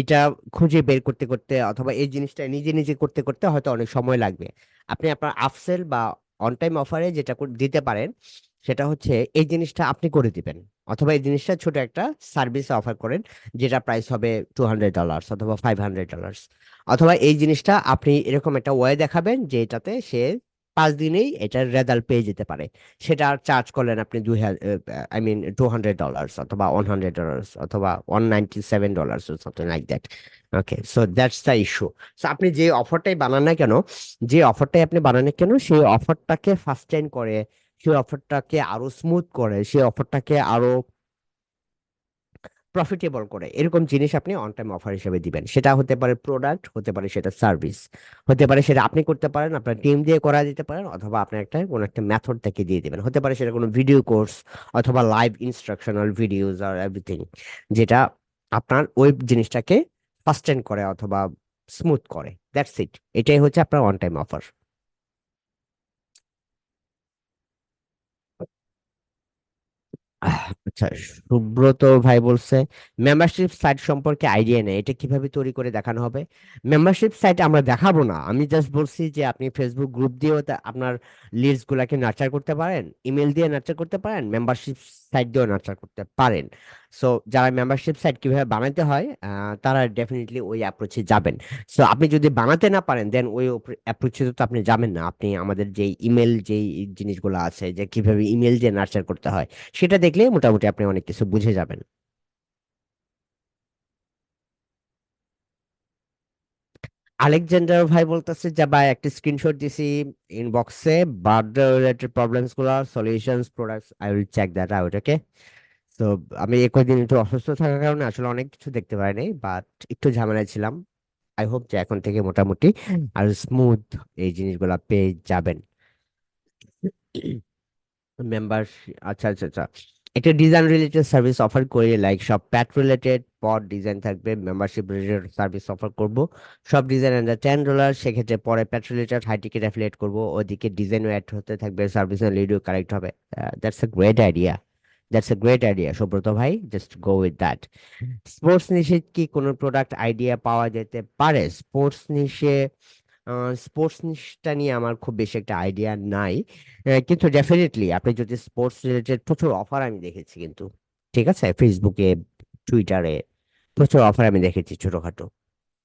এটা খুঁজে বের করতে করতে, অথবা এই জিনিসটা নিজে নিজে করতে করতে হয়তো অনেক সময় লাগবে। আপনি আপনার আফসেল বা অন টাইম অফারে যেটা দিতে পারেন, সেটা হচ্ছে এই জিনিসটা আপনি করে দিবেন, অথবা এই জিনিসটা ছোট একটা সার্ভিস অফার করেন, যেটা প্রাইস হবে $200 অথবা $500। অথবা এই জিনিসটা আপনি এরকম একটা ওয়ে দেখাবেন যে এটাতে সে 5 দিনেই এটার রেজাল্ট পেয়ে যেতে পারে। সেটা চার্জ করলেন আপনি 200 অথবা $100 অথবা $197, something like that. Okay, so that's the issue. So আপনি যে অফারটাই বানান না কেন, যে অফারটাই আপনি বানান না কেন, সেই অফারটাকে ফাস্টেন করে, সেই অফারটাকে আরো স্মুথ করে, সেই অফারটাকে আরো প্রফিটেবল করে, এরকম জিনিস আপনি অন টাইম অফার হিসেবে দিবেন। সেটা হতে পারে প্রোডাক্ট, হতে পারে সেটা সার্ভিস, হতে পারে সেটা আপনি করতে পারেন, আপনার টিম দিয়ে করা দিতে পারেন, অথবা আপনার একটা কোনো একটা মেথড থেকে দিয়ে দিবেন। হতে পারে সেটা কোনো ভিডিও কোর্স, অথবা লাইভ ইনস্ট্রাকশনাল ভিডিওস আর এভরিথিং, যেটা আপনার ওই জিনিসটাকে ফাস্টেন করে অথবা স্মুথ করে। দ্যাটস ইট, এটাই হচ্ছে আপনার অন টাইম অফার। আচ্ছা, সুব্রত ভাই বলছে মেম্বারশিপ সাইট সম্পর্কে আইডিয়া নেই, এটা কিভাবে তৈরি করে দেখানো হবে। মেম্বারশিপ সাইট আমরা দেখাবো না, আমি জাস্ট বলছি যে আপনি ফেসবুক গ্রুপ দিয়েও আপনার লিডস গুলাকে নার্চার করতে পারেন, ইমেল দিয়ে নার্চার করতে পারেন, মেম্বারশিপ সাইট দিয়েও নার্চার করতে পারেন। সো যারা মেম্বারশিপ সাইট কিভাবে বানাতে হয়, তারা ডেফিনেটলি ওই অ্যাপ্রোচে যাবেন। সো আপনি যদি বানাতে না পারেন, দেন ওই অ্যাপ্রোচে তো আপনি যাবেন না। আপনি আমাদের যে ইমেল যেই জিনিসগুলো আছে, যে কিভাবে ইমেল দিয়ে নার্চার করতে হয়, সেটা দেখলে মোটামুটি আপনি অনেক কিছু বুঝে যাবেন। আলেকজান্ডার ভাই বলতেছে যে ভাই একটা স্ক্রিনশট দিছি ইনবক্সে, বার্থডে রিলেটেড প্রবলেমস গুলো, solutions, products, I will check that out. Okay. তো আমি এই কয়েকদিন একটু অসুস্থ থাকার কারণে আসলে অনেক কিছু দেখতে পারিনি, বাট একটু ঝামেলায় ছিলাম। আই হোপ যে এখন থেকে মোটামুটি আর স্মুথ এই জিনিসগুলা পেয়ে যাবেন। মেম্বারশিপ, আচ্ছা আচ্ছা আচ্ছা, একটা ডিজাইন রিলেটেড সার্ভিস অফার করি, লাইক সব প্যাট রিলেটেড পড ডিজাইন থাকবে, মেম্বারশিপ রিলেটেড সার্ভিস অফার করব। সব ডিজাইন আন্ডার $10, সেক্ষেত্রে পরে pet related high ticket affiliate করবো, ওদিকে ডিজাইনও অ্যাড হতে থাকবে, সার্ভিস লিডও কালেক্ট হবে। That's a great idea, that's a great idea Subrata ভাই, just go with that. Sports নিশে কি কোনো প্রোডাক্ট আইডিয়া পাওয়া যেতে পারে? স্পোর্টস নিশে, স্পোর্টস নিশটা নিয়ে আমার খুব বেশি একটা আইডিয়া নাই। কিন্তু ডেফিনেটলি আপনি যদি স্পোর্টস রিলেটেড প্রচুর অফার আমি দেখেছি কিন্তু, ঠিক আছে, ফেসবুকে, টুইটারে প্রচুর অফার আমি দেখেছি ছোটখাটো।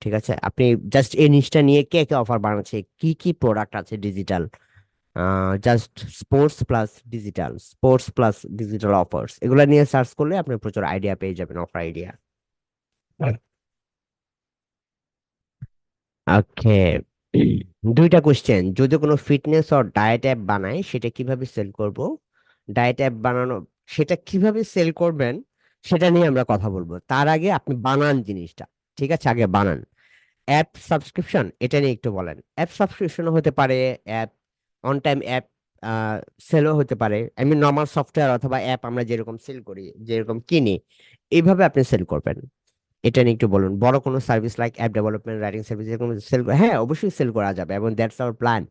ঠিক আছে, আপনি জাস্ট এই নিশটা নিয়ে কে কে অফার বানাচ্ছে, কি কি প্রোডাক্ট আছে digital, just sports plus digital, sports plus digital offers, এগুলো নিয়ে সার্চ করলে আপনি প্রচুর আইডিয়া পেয়ে যাবেন, অফার আইডিয়া। ওকে। দুইটা কোশ্চেন, যদি কোনো ফিটনেস অর ডায়েট অ্যাপ বানাই সেটা কিভাবে সেল করব। ডায়েট অ্যাপ বানানো, সেটা কিভাবে সেল করবেন সেটা নিয়ে আমরা কথা বলবো। তার আগে আপনি বানান জিনিসটা, ঠিক আছে, আগে বানান। অ্যাপ সাবস্ক্রিপশন, এটা নিয়ে একটু বলেন। অ্যাপ সাবস্ক্রিপশন হতে পারে, অ্যাপ অন টাইম অ্যাপ সেলও হতে পারে, আই মিন নর্মাল সফটওয়্যার অথবা অ্যাপ আমরা যেরকম সেল করি, যেরকম কিনি, এইভাবে আপনি সেল করবেন। এটা নিয়ে একটু বলুন। বড় কোনো service like app development, writing service, এরকম সেল, হ্যাঁ অবশ্যই সেল করা যাবে, এবং দ্যাটস আওয়ার প্ল্যান।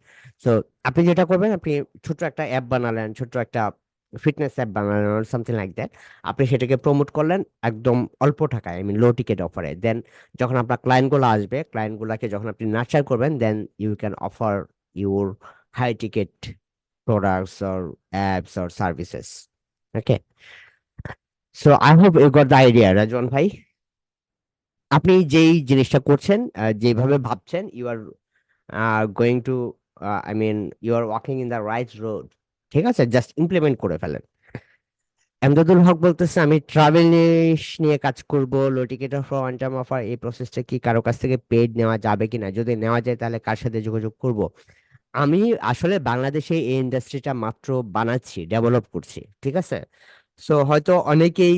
সো আপনি যেটা করবেন, আপনি ছোট্ট একটা অ্যাপ বানালেন, ছোট্ট একটা ফিটনেস অ্যাপ বানানোর সামথিং লাইক দ্যাট। আপনি সেটাকে প্রমোট করলেন একদম অল্প টাকায়, আই মিন লো টিকেট অফারে। দেন যখন আপনার ক্লায়েন্টগুলো আসবে, ক্লায়েন্টগুলোকে যখন আপনি নার্চার করবেন, then you can offer your high ticket products or apps or services. Okay, so I hope you got the idea Rezwan ভাই। আপনি যেই জিনিসটা করছেন, যেভাবে ভাবছেন, you are going to, I mean you are walking in the right road. ঠিক আছে, just implement করে ফেলেন। এমদাদুল হক বলতেছে, আমি ট্রাভেল নিয়ে কাজ করব, low ticket of one time offer. এই প্রসেসটা কি কারো কাছ থেকে পেড নেওয়া যাবে কিনা? যদি নেওয়া যায় তাহলে কার সাথে যোগাযোগ করব? আমি আসলে বাংলাদেশে এই ইন্ডাস্ট্রিটা মাত্র বানাচ্ছি, ডেভেলপ করছি, ঠিক আছে। সো হয়তো অনেকেই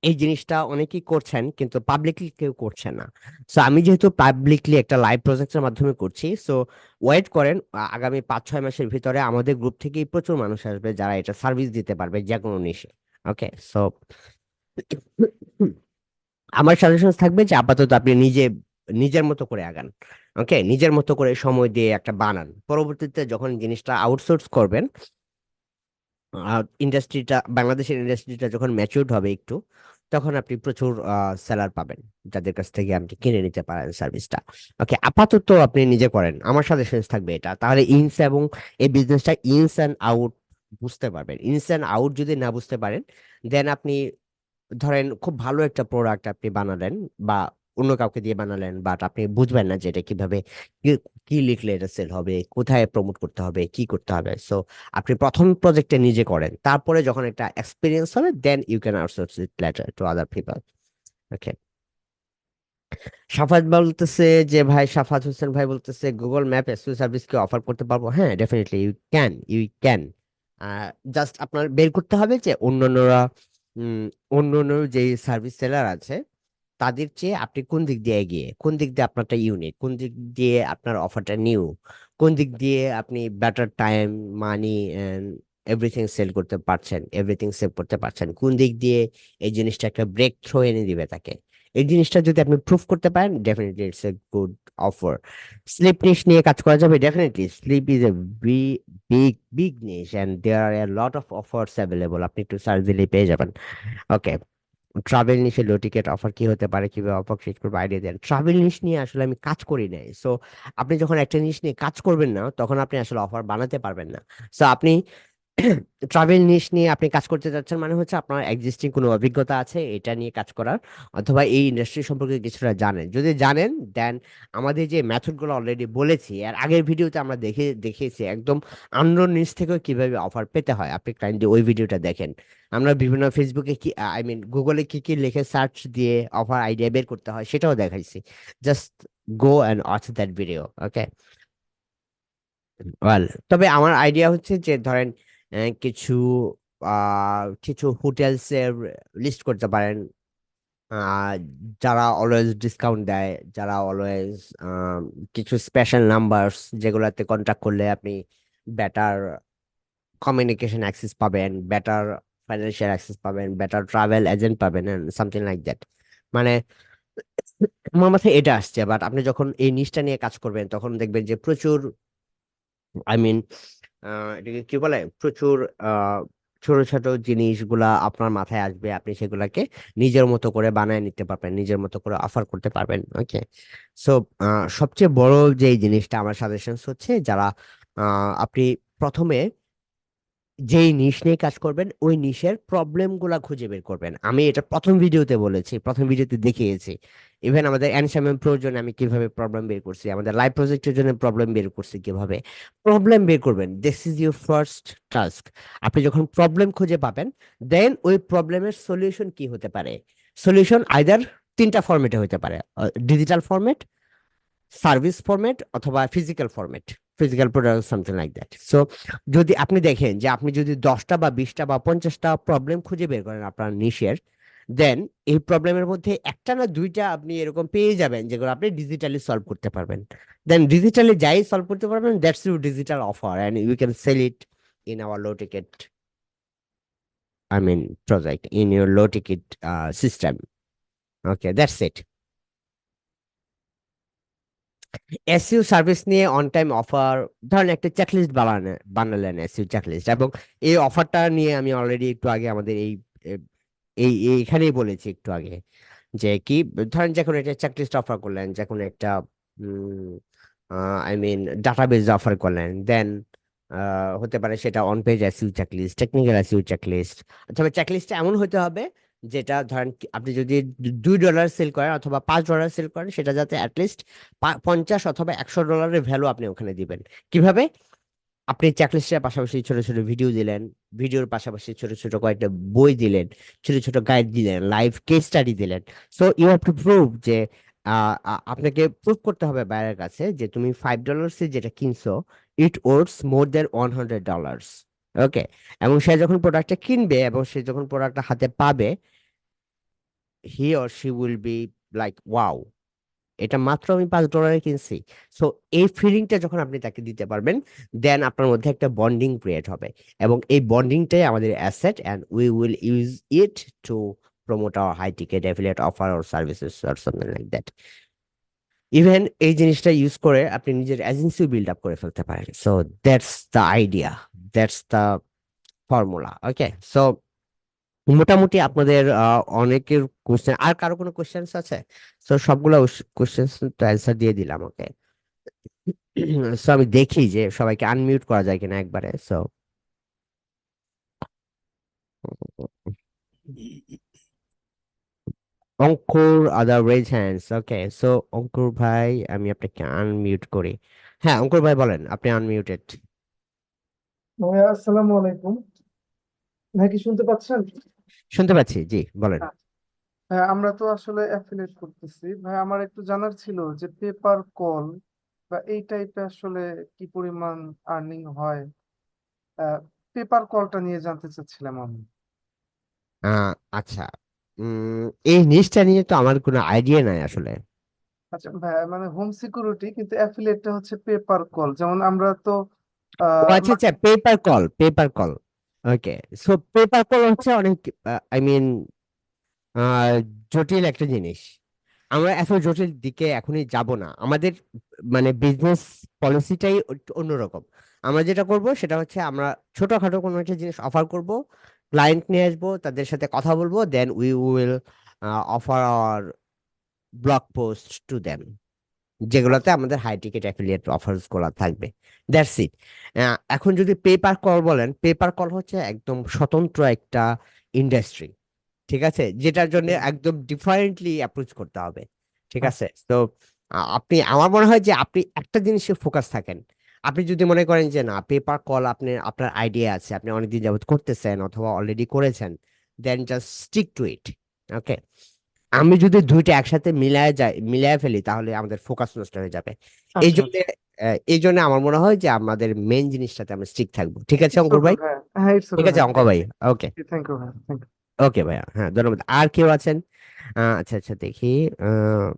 এই জিনিসটা অনেকেই করছেন, কিন্তু পাবলিকলি কেউ করছে না। সো আমি যেহেতু পাবলিকলি একটা লাইভ প্রজেক্টের মাধ্যমে করছি, সো ওয়েট করেন, আগামী 5-6 মাসের ভিতরে আমাদের গ্রুপ থেকেই প্রচুর মানুষ আসবে যারা এটা সার্ভিস দিতে পারবে যে কোনো নিশে। ওকে, সো আমার সাজেশন থাকবে যে আপাতত আপনি নিজের মতো করে আগান। ওকে, নিজের মতো করে সময় দিয়ে একটা বানান। পরবর্তীতে যখন জিনিসটা আউটসোর্স করবেন, ইন্ডাস্ট্রিটা, বাংলাদেশের ইন্ডাস্ট্রিটা যখন ম্যাচিউরড হবে একটু, তখন আপনি প্রচুর সেলার পাবেন যাদের কাছ থেকে আপনি কিনে নিতে পারেন সার্ভিসটা। ওকে, আপাতত আপনি নিজে করেন, আমার সাজেশন থাকবে এটা। তাহলে ইনস এবং এই বিজনেসটা ইনস অ্যান্ড আউট বুঝতে পারবেন। ইনস অ্যান্ড আউট যদি না বুঝতে পারেন, দেন আপনি ধরেন খুব ভালো একটা প্রোডাক্ট আপনি বানালেন বা অন্য কাউকে দিয়ে বানালেন, বাট আপনি বুঝবেন না যে এটা কিভাবে, কি কি লিখলে এটা সেল হবে, কোথায় প্রমোট করতে হবে, কি করতে হবে। সো আপনি প্রথম প্রজেক্টে নিজে করেন, তারপরে যখন একটা এক্সপিরিয়েন্স হবে, then you can outsource it later to other people. Okay, Safat বলতেছে যে, ভাই সাফাত হোসেন ভাই বলতেছে, গুগল ম্যাপ এসইও সার্ভিস কি অফার করতে পারবো? হ্যাঁ, ডেফিনেটলি ইউ ক্যান। জাস্ট আপনার বের করতে হবে যে অন্যান্যরা, উম, অন্যান্য যে সার্ভিস সেলার আছে তাদের চেয়ে আপনি কোন দিক দিয়ে এগিয়ে, কোন দিক দিয়ে আপনারটা ইউনিক, কোন দিক দিয়ে আপনার অফারটা নিউ, কোন দিক দিয়ে আপনি better time, money and everything sell করতে পারছেন, এভরিথিং সেভ করতে পারছেন, কোন দিক দিয়ে এই জিনিসটা একটা ব্রেক থ্রো এনে দিবে তাকে। এই জিনিসটা যদি আপনি প্রুভ করতে পারেন, definitely it's a good offer. Sleep niche নিয়ে কাজ করা যাবে, definitely sleep is a big big niche and there are a lot of offers available, আপনি একটু সার্চ দিলেই পেয়ে যাবেন। ওকে, ট্রাভেল নিশে লো টিকেট অফার কি হতে পারে, কিভাবে অফার ক্রিয়েট করবো, আইডিয়া দেন। ট্রাভেল নিশ নিয়ে আসলে আমি কাজ করি নাই। সো আপনি যখন একটা জিনিস নিয়ে কাজ করবেন না, তখন আপনি আসলে অফার বানাতে পারবেন না। সো আপনি ট্রাভেল নিশ নিয়ে আপনি কাজ করতে যাচ্ছেন, মানে হচ্ছে আপনার এক্সিস্টিং কোনো অভিজ্ঞতা আছে এটা নিয়ে কাজ করার, অথবা এই ইন্ডাস্ট্রি সম্পর্কে কিছুটা জানেন। যদি জানেন, দেন আমাদের যে মেথডগুলো অলরেডি বলেছি আর আগের ভিডিওতে আমরা দেখিয়েছি একদম আননোন নিচ থেকেও কিভাবে অফার পেতে হয়, আপনি কাইন্ডলি ওই ভিডিওটা দেখেন। আমরা বিভিন্ন ফেসবুকে কি, আই মিন গুগলে কি কি লিখে সার্চ দিয়ে অফার আইডিয়া বের করতে হয় সেটাও দেখাইছি। Just go and watch that video. Okay, well, তবে আমার আইডিয়া হচ্ছে যে ধরেন কিছু হোটেলস এর লিস্ট করতে পারেন, আহ, যারা অলওয়েজ ডিসকাউন্ট দেয়, যারা অলওয়েজ কিছু স্পেশাল নাম্বারস যেগুলাতে কন্ট্যাক্ট করলে আপনি বেটার কমিউনিকেশন অ্যাক্সেস পাবেন, বেটার ফাইন্যান্সিয়াল অ্যাক্সেস পাবেন, বেটার ট্রাভেল এজেন্ট পাবেন, সামথিং লাইক দ্যাট। মানে আমার মাথায় এটা আসছে। বাট আপনি যখন এই নিশটা নিয়ে কাজ করবেন, তখন দেখবেন যে প্রচুর, আই মিন এটাকে কি বলে, প্রচুর আহ, ছোট ছোট জিনিসগুলা আপনার মাথায় আসবে, আপনি সেগুলাকে নিজের মতো করে বানায় নিতে পারবেন, নিজের মতো করে অফার করতে পারবেন। ওকে, সো সবচেয়ে বড় যে জিনিসটা আমার সাজেশন হচ্ছে, যারা আপনি প্রথমে যেই নিশ নিয়ে কাজ করবেন, ওই নিশের প্রবলেম গুলা খুঁজে বের করবেন। আমি এটা প্রথম ভিডিওতে বলেছি, প্রথম ভিডিওতে দেখিয়েছি। ইভেন আমাদের অ্যানসামেন্ট প্রোর জন্য আমি কিভাবে প্রবলেম বের করছি, আমাদের লাইভ প্রজেক্টের জন্য প্রবলেম বের করছি কিভাবে। প্রবলেম বের করবেন, this is your first task. আপনি যখন প্রবলেম খুঁজে পাবেন, দেন ওই প্রবলেমের সলিউশন কি হতে পারে। সলিউশন আইদার তিনটা ফরম্যাটে হতে পারে: ডিজিটাল ফরম্যাট, সার্ভিস ফরম্যাট, অথবা physical format, physical product, something like that. So যদি আপনি দেখেন যে আপনি যদি 10টা বা 20টা বা 50টা প্রবলেম খুঁজে বের করেন আপনার নিশের, দেন এই প্রবলেমের মধ্যে একটা না দুইটা আপনি এরকম পেয়ে যাবেন যেগুলো আপনি ডিজিটালি সলভ করতে পারবেন। দেন ডিজিটালি যাই সলভ করতে পারবেন, that's your digital offer and you can sell it in our low ticket, I mean project, in your low ticket system. Okay, that's it. SU service নিয়ে অন টাইম অফার, ধরেন একটা checklist বানালেন SU checklist, এবং এই অফারটা নিয়ে আমি already একটু আগে আমাদের এইখানেই বলেছি একটু আগে, যে কি ধরেন যে কোনো একটা চেকলিস্ট অফার করলেন, যে কোনো একটা আই মিন ডাটাবেজ অফার করলেন, দেন হতে পারে সেটা on page SU checklist, technical SU checklist. তবে চেকলিস্টটা এমন হতে হবে যেটা ধরেন আপনি যদি $2 সেল করেন অথবা $5 সেল করেন, সেটা যাতে অ্যাটলিস্ট 50 অথবা $100 ভ্যালু আপনি ওখানে দিবেন। কিভাবে? আপনি চেকলিস্টের পাশাপাশি ছোট ছোট ভিডিও দিলেন, ভিডিওর পাশাপাশি ছোট ছোট কয়েকটা বই দিলেন, ছোট ছোট গাইড দিলেন, লাইভ কেস স্টাডি দিলেন। So you have to prove যে আপনাকে প্রুভ করতে হবে বাইরের কাছে যে তুমি $5 যেটা কিনছো, ইট ওয়ার্থস মোর দেন $100। ওকে, এবং সে যখন প্রোডাক্টটা কিনবে এবং সে যখন প্রোডাক্টটা হাতে পাবে, he or she will be like wow, এটা মাত্র আমি $5 কিনছি। সো এই ফিলিংটা যখন আপনি তাকে দিতে পারবেন, দেন আপনার মধ্যে একটা বন্ডিং ক্রিয়েট হবে, এবং এই বন্ডিংটাই আমাদের asset, and we will use it to promote our high ticket affiliate offer or services or something like that. Even এই জিনিসটা ইউজ করে আপনি নিজের এজেন্সিও বিল্ড আপ করে ফেলতে পারেন। So that's the idea, that's the formula. Okay, so মোটামুটি আপনাদের অনেকের কোশ্চেন, আর কারো কোনো কোশ্চেন্স আছে? তো সবগুলো কোশ্চেন্স তো অ্যান্সার দিয়ে দিলাম। ওকে, সো আমি দেখি যে সবাইকে আনমিউট করা যায় কিনা একবারে। সো অঙ্কুর, আদার রেজ হ্যান্ডস। ওকে, সো অঙ্কুর ভাই আমি আপনাকে আনমিউট করি। হ্যাঁ অঙ্কুর ভাই বলেন, আপনি আনমিউটেড। ভাইয়া আসসালামু আলাইকুম। ভাই কি শুনতে পাচ্ছেন? শুনতে পাচ্ছি, জি বলেন। হ্যাঁ। হ্যাঁ, আমরা তো আসলে অ্যাফিলিয়েট করতেছি ভাই। আমার একটু জানার ছিল যে পেপার কল বা এই টাইপে আসলে কি পরিমাণ আর্নিং হয়। পেপার কলটা নিয়ে জানতে চাচ্ছিলাম আমি। আচ্ছা, এই জিনিসটা নিয়ে তো আমার কোনো আইডিয়া নাই আসলে। আচ্ছা ভাই, মানে হোম সিকিউরিটি কিন্তু অ্যাফিলিয়েটটা হচ্ছে পেপার কল, যেমন আমরা তো ও আচ্ছা আচ্ছা, পেপার কল, পেপার কল। ওকে, সো পেপার কল হচ্ছে অনেক, আই মিন আহ জটিল একটা জিনিস। আমরা এত জটিল দিকে এখনই যাব না, আমাদের মানে বিজনেস পলিসিটাই একটু অন্যরকম। আমরা যেটা করব সেটা হচ্ছে আমরা ছোটখাটো কোনো একটা জিনিস অফার করব, ক্লায়েন্ট নিয়ে আসবো, তাদের সাথে কথা বলবো, then we will offer our blog post to them, যেগুলোতে আচ্ছা। আমাদের হাই টিকেট অ্যাফিলিয়েট অফার্স গুলো থাকবে। That's it. এখন যদি পেপার কল বলেন, পেপার কল হচ্ছে একদম স্বতন্ত্র একটা ইন্ডাস্ট্রি, ঠিক আছে, যেটার জন্য হুম। একদম ডিফারেন্টলি অ্যাপ্রোচ করতে হবে। ঠিক আছে, আচ্ছা। তো আপনি, আমার মনে হয় যে আপনি একটা জিনিসে ফোকাস থাকেন। আপনি যদি মনে করেন যে না, পেপার কল আপনি, আপনার আইডিয়া আছে, আপনি অনেকদিন যাবত করতেছেন অথবা অলরেডি করেছেন, দেন জাস্ট স্টিক টু ইট। ওকে, আমি যদি দুইটা একসাথে মিলায় ফেলি তাহলে আমাদের ফোকাস নষ্ট হয়ে যাবে। এই আচ্ছা। জন্য আচ্ছা। এই জন্য আমার মনে হয় যে আমাদের মেইন জিনিসটাতে আমরা স্টিক থাকবো। ঠিক আছে ইটস অঙ্কুর ওকে ভাই? ভাই। হ্যাঁ, ইটস ঠিক ওকে আছে ভাই। অঙ্ক ভাই। ওকে, থ্যাংক ইউ ভাই, থ্যাংক ইউ। ওকে ভাইয়া, হ্যাঁ ধন্যবাদ। আর কেউ আছেন? আচ্ছা আচ্ছা, দেখি। আহ,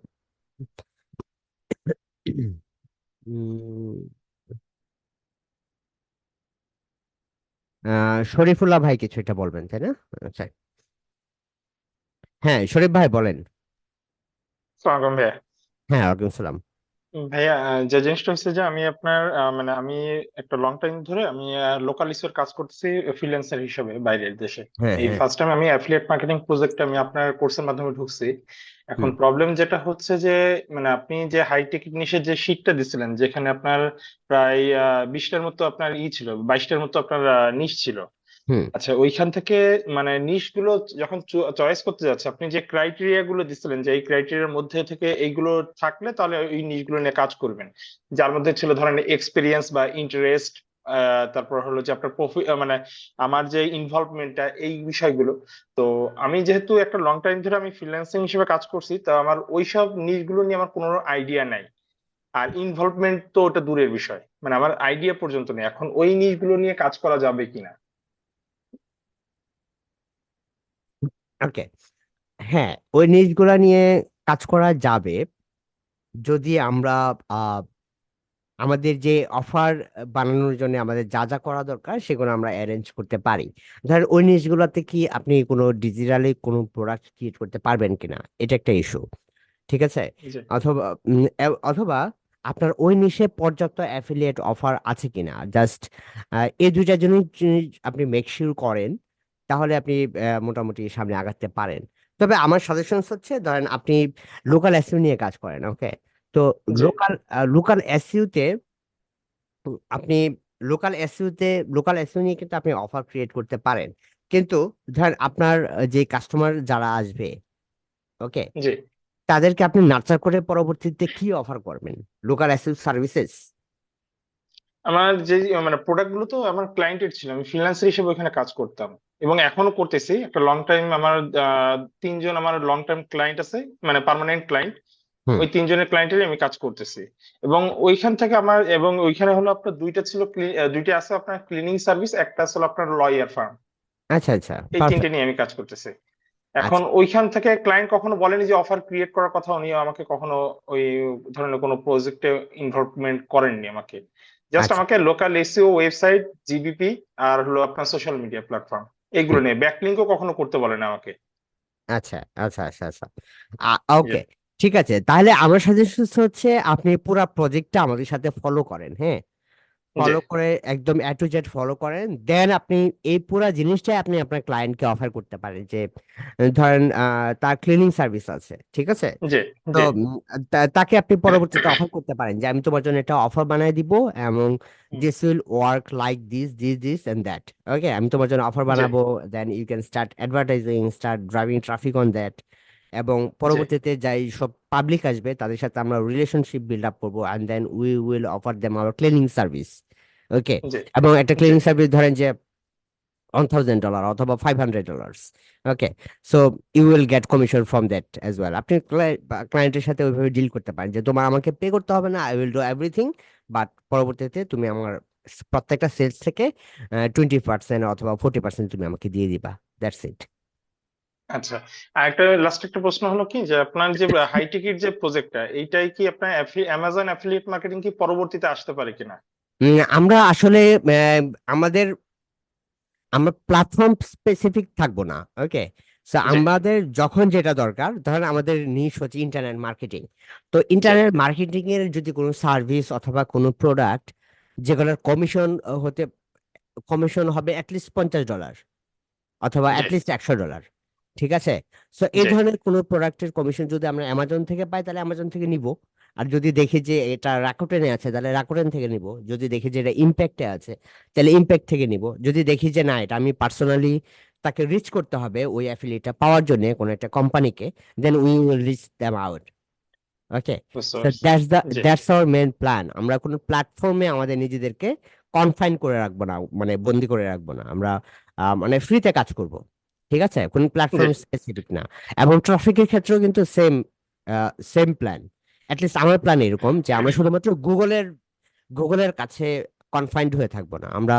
উম, শরীফুল্লাহ ভাই কিছু একটা বলবেন তাই না? আচ্ছা, হ্যাঁ শরীফ ভাই বলেন। সালাম ভাইয়া। হ্যাঁ ওয়ালাইকুম সালাম। ভাইয়া, যে জিনিসটা হচ্ছে যে আমি আপনার মানে আমি একটা লং টাইম ধরে আমি লোকাল ইসের কাজ করতেছি ফ্রিল্যান্সার হিসেবে বাইরের দেশে। হ্যাঁ এই হ্যাঁ। ফার্স্ট টাইম আমি অ্যাফিলিয়েট মার্কেটিং প্রজেক্টে আমি আপনার কোর্সের মাধ্যমে ঢুকছি। এখন হুম প্রবলেম যেটা হচ্ছে যে মানে আপনি যে হাই টেক নিশের যে শীটটা দিছিলেন, যেখানে আপনার প্রায় 20টার মতো আপনার ছিল, 22টার মতো আপনার নিশ ছিল। হুম। আচ্ছা, ওইখান থেকে মানে নিশ গুলো যখন চয়েস করতে যাচ্ছে, আপনি যে ক্রাইটেরিয়া গুলো দিচ্ছিলেন যে এই ক্রাইটেরিয়ার মধ্যে থেকে এইগুলো থাকলে তাহলে এই নিশ গুলো নিয়ে কাজ করবেন, যার মধ্যে ছিল ধরেন এক্সপিরিয়েন্স বা ইন্টারেস্ট, তারপর হলো যে আপনার প্রফিট, মানে আমার যে ইনভলভমেন্টটা এই বিষয়গুলো। তো আমি যেহেতু একটা লং টাইম ধরে আমি ফ্রিল্যান্সিং হিসেবে কাজ করছি, তো আমার ওইসব নিশ গুলো নিয়ে আমার কোনো আইডিয়া নাই। আর ইনভলভমেন্ট তো ওটা দূরের বিষয়, মানে আমার আইডিয়া পর্যন্ত নেই এখন ওই নিশ গুলো নিয়ে কাজ করা যাবে কিনা। ওকে, হ্যাঁ ওই নিউজগুলা নিয়ে কাজ করা যাবে যদি আমরা আমাদের যে অফার বানানোর জন্য আমাদের যা যা করা দরকার সেগুলো আমরা অ্যারেঞ্জ করতে পারি। ধরেন ওই জিনিসগুলোতে কি আপনি কোনো ডিজিটালি কোনো প্রোডাক্ট ক্রিয়েট করতে পারবেন কিনা, এটা একটা ইস্যু। ঠিক আছে, জি। অথবা অথবা আপনার ওই নিশে পর্যাপ্ত অ্যাফিলিয়েট অফার আছে কিনা, জাস্ট এই দুইটা জিনিস জিনিস আপনি মেক শিওর করেন, তাহলে আপনি মোটামুটি সামনে আগাতে পারেন। তবে আমার সাজেশন হচ্ছে, ধরেন আপনি লোকাল এসইও নিয়ে কাজ করেন, ওকে? তো জি লোকাল লোকাল এসইওতে আপনি লোকাল এসইওতে লোকাল এসইও নিয়ে কিন্তু আপনি অফার ক্রিয়েট করতে পারেন। কিন্তু ধরেন আপনার যে কাস্টমার যারা আসবে, ওকে, জি তাদেরকে আপনি নার্চার করে পরবর্তীতে কি অফার করবেন? Local SEO services. আমার যে মানে প্রোডাক্ট গুলো তো আমার ক্লায়েন্টের ছিল, আমি ফ্রিল্যান্সার হিসেবে ওখানে কাজ করতাম এবং এখনো করতেছি। একটা লং টাইম আমার তিনজন আমার লং টাইম ক্লায়েন্ট আছে, মানে পার্মানেন্ট ক্লায়েন্ট। হুম। ওই তিনজনের ক্লায়েন্টেরই আমি কাজ করতেছি। এবং ওইখান থেকে আমার, এবং ওইখানে হলো আপনার দুইটা ছিল, দুইটা আছে আপনার ক্লিনিং সার্ভিস, একটা ছিল আপনার লয়ার ফার্ম। আচ্ছা আচ্ছা, এই তিনটে পারফেক্ট। নিয়ে আমি কাজ করতেছি। এখন আচ্ছা ওইখান থেকে ক্লায়েন্ট কখনো বলেনি যে অফার ক্রিয়েট করার কথা, উনি আমাকে কখনো ওই ধরনের কোনো প্রজেক্টে ইনভলভমেন্ট করেননি আমাকে। জাস্ট আচ্ছা আমাকে লোকাল এসইও ওয়েবসাইট, জিবিপি, আর হলো আপনার সোশ্যাল মিডিয়া প্ল্যাটফর্ম, এগুলো নিয়ে ব্যাকলিংকও কখনো করতে বলেন আমাকে। আচ্ছা আচ্ছা আচ্ছা আচ্ছা। জি ওকে, ঠিক আছে। তাহলে আমার সাজেশন হচ্ছে আপনি পুরো প্রজেক্টটা আমাদের সাথে ফলো করেন, হ্যাঁ? জি ফলো করে একদম এ টু জেড ফলো করেন, দেন আপনি এই পুরো জিনিসটাই আপনি আপনার ক্লায়েন্টকে অফার করতে পারেন। যে ধরেন তার ক্লিনিং সার্ভিস আছে, ঠিক আছে? জি তো জি তাকে আপনি পরবর্তীতে অফার করতে পারেন যে আমি তোমার জন্য একটা অফার বানায় দিব, এবং this will work like this this this and that. Okay, আমি তোমার জন্য অফার জি বানাবো, then you can start advertising, start driving traffic on that. এবং জি পরবর্তীতে যাই সব পাবলিক আসবে তাদের সাথে আমরা রিলেশনশিপ বিল্ড আপ করবো, and then we will offer them our cleaning service. Okay, জি এবং একটা জি ক্লিনিং সার্ভিস ধরেন যে $1,000 অথবা $500। Okay, so you will get commission from that as well. আপনি ক্লায়েন্টের সাথে ওইভাবে ডিল করতে পারেন যে তোমার আমাকে পে করতে হবে না, I will do everything, but পরবর্তীতে তুমি আমার প্রত্যেকটা সেলস থেকে 20% অথবা 40% তুমি আমাকে দিয়ে দিবা। That's it. আচ্ছা। আর একটা লাস্ট একটা প্রশ্ন হলো কি, যে আপনার যে হাই টিকিট যে প্রজেক্টটা, এইটাই কি আপনার অ্যামাজন অ্যাফিলিয়েট মার্কেটিং কি পরবর্তীতে আসতে পারে কিনা? আমরা আসলে আমাদের আমরা প্ল্যাটফর্ম স্পেসিফিক থাকবো না, ওকে? সো জি আমাদের যখন যেটা দরকার, ধরেন আমাদের নিশ হচ্ছে ইন্টারনেট মার্কেটিং। তো জি ইন্টারনেট মার্কেটিং এর যদি কোনো সার্ভিস অথবা কোনো প্রোডাক্ট যেগুলোর কমিশন হতে কমিশন হবে অ্যাটলিস্ট $50 অথবা জি অ্যাটলিস্ট $100, ঠিক আছে? সো এই জি ধরনের কোনো প্রোডাক্টের কমিশন যদি আমরা অ্যামাজন থেকে পাই তাহলে অ্যামাজন থেকে নিব। আর যদি দেখি যে এটা রাকুটেনে আছে তাহলে রাকুটেন থেকে নিব। যদি দেখি যে এটা ইম্প্যাক্টে আছে তাহলে ইম্প্যাক্ট থেকে নিব। যদি দেখি যে না, এটা আমি পার্সোনালি তাকে রিচ করতে হবে ওই অ্যাফিলিয়েটটা পাওয়ার জন্য কোনো একটা কোম্পানিকে, then we will reach them out. Okay, বুঝতে সো পারছি। জি দ্যাটস আওয়ার মেন প্ল্যান। আমরা কোনো প্ল্যাটফর্মে আমাদের নিজেদেরকে কনফাইন করে রাখবো না, মানে বন্দি করে রাখবো না। আমরা মানে ফ্রিতে কাজ করব, ঠিক আছে? কোন জি প্ল্যাটফর্ম স্পেসিফিক না। এবং ট্রাফিকের ক্ষেত্রেও কিন্তু সেম সেম প্ল্যান। অ্যাটলিস্ট আমার প্ল্যান এরকম যে আমরা শুধুমাত্র গুগলের কাছে কনফাইন্ড হয়ে থাকবো না। আমরা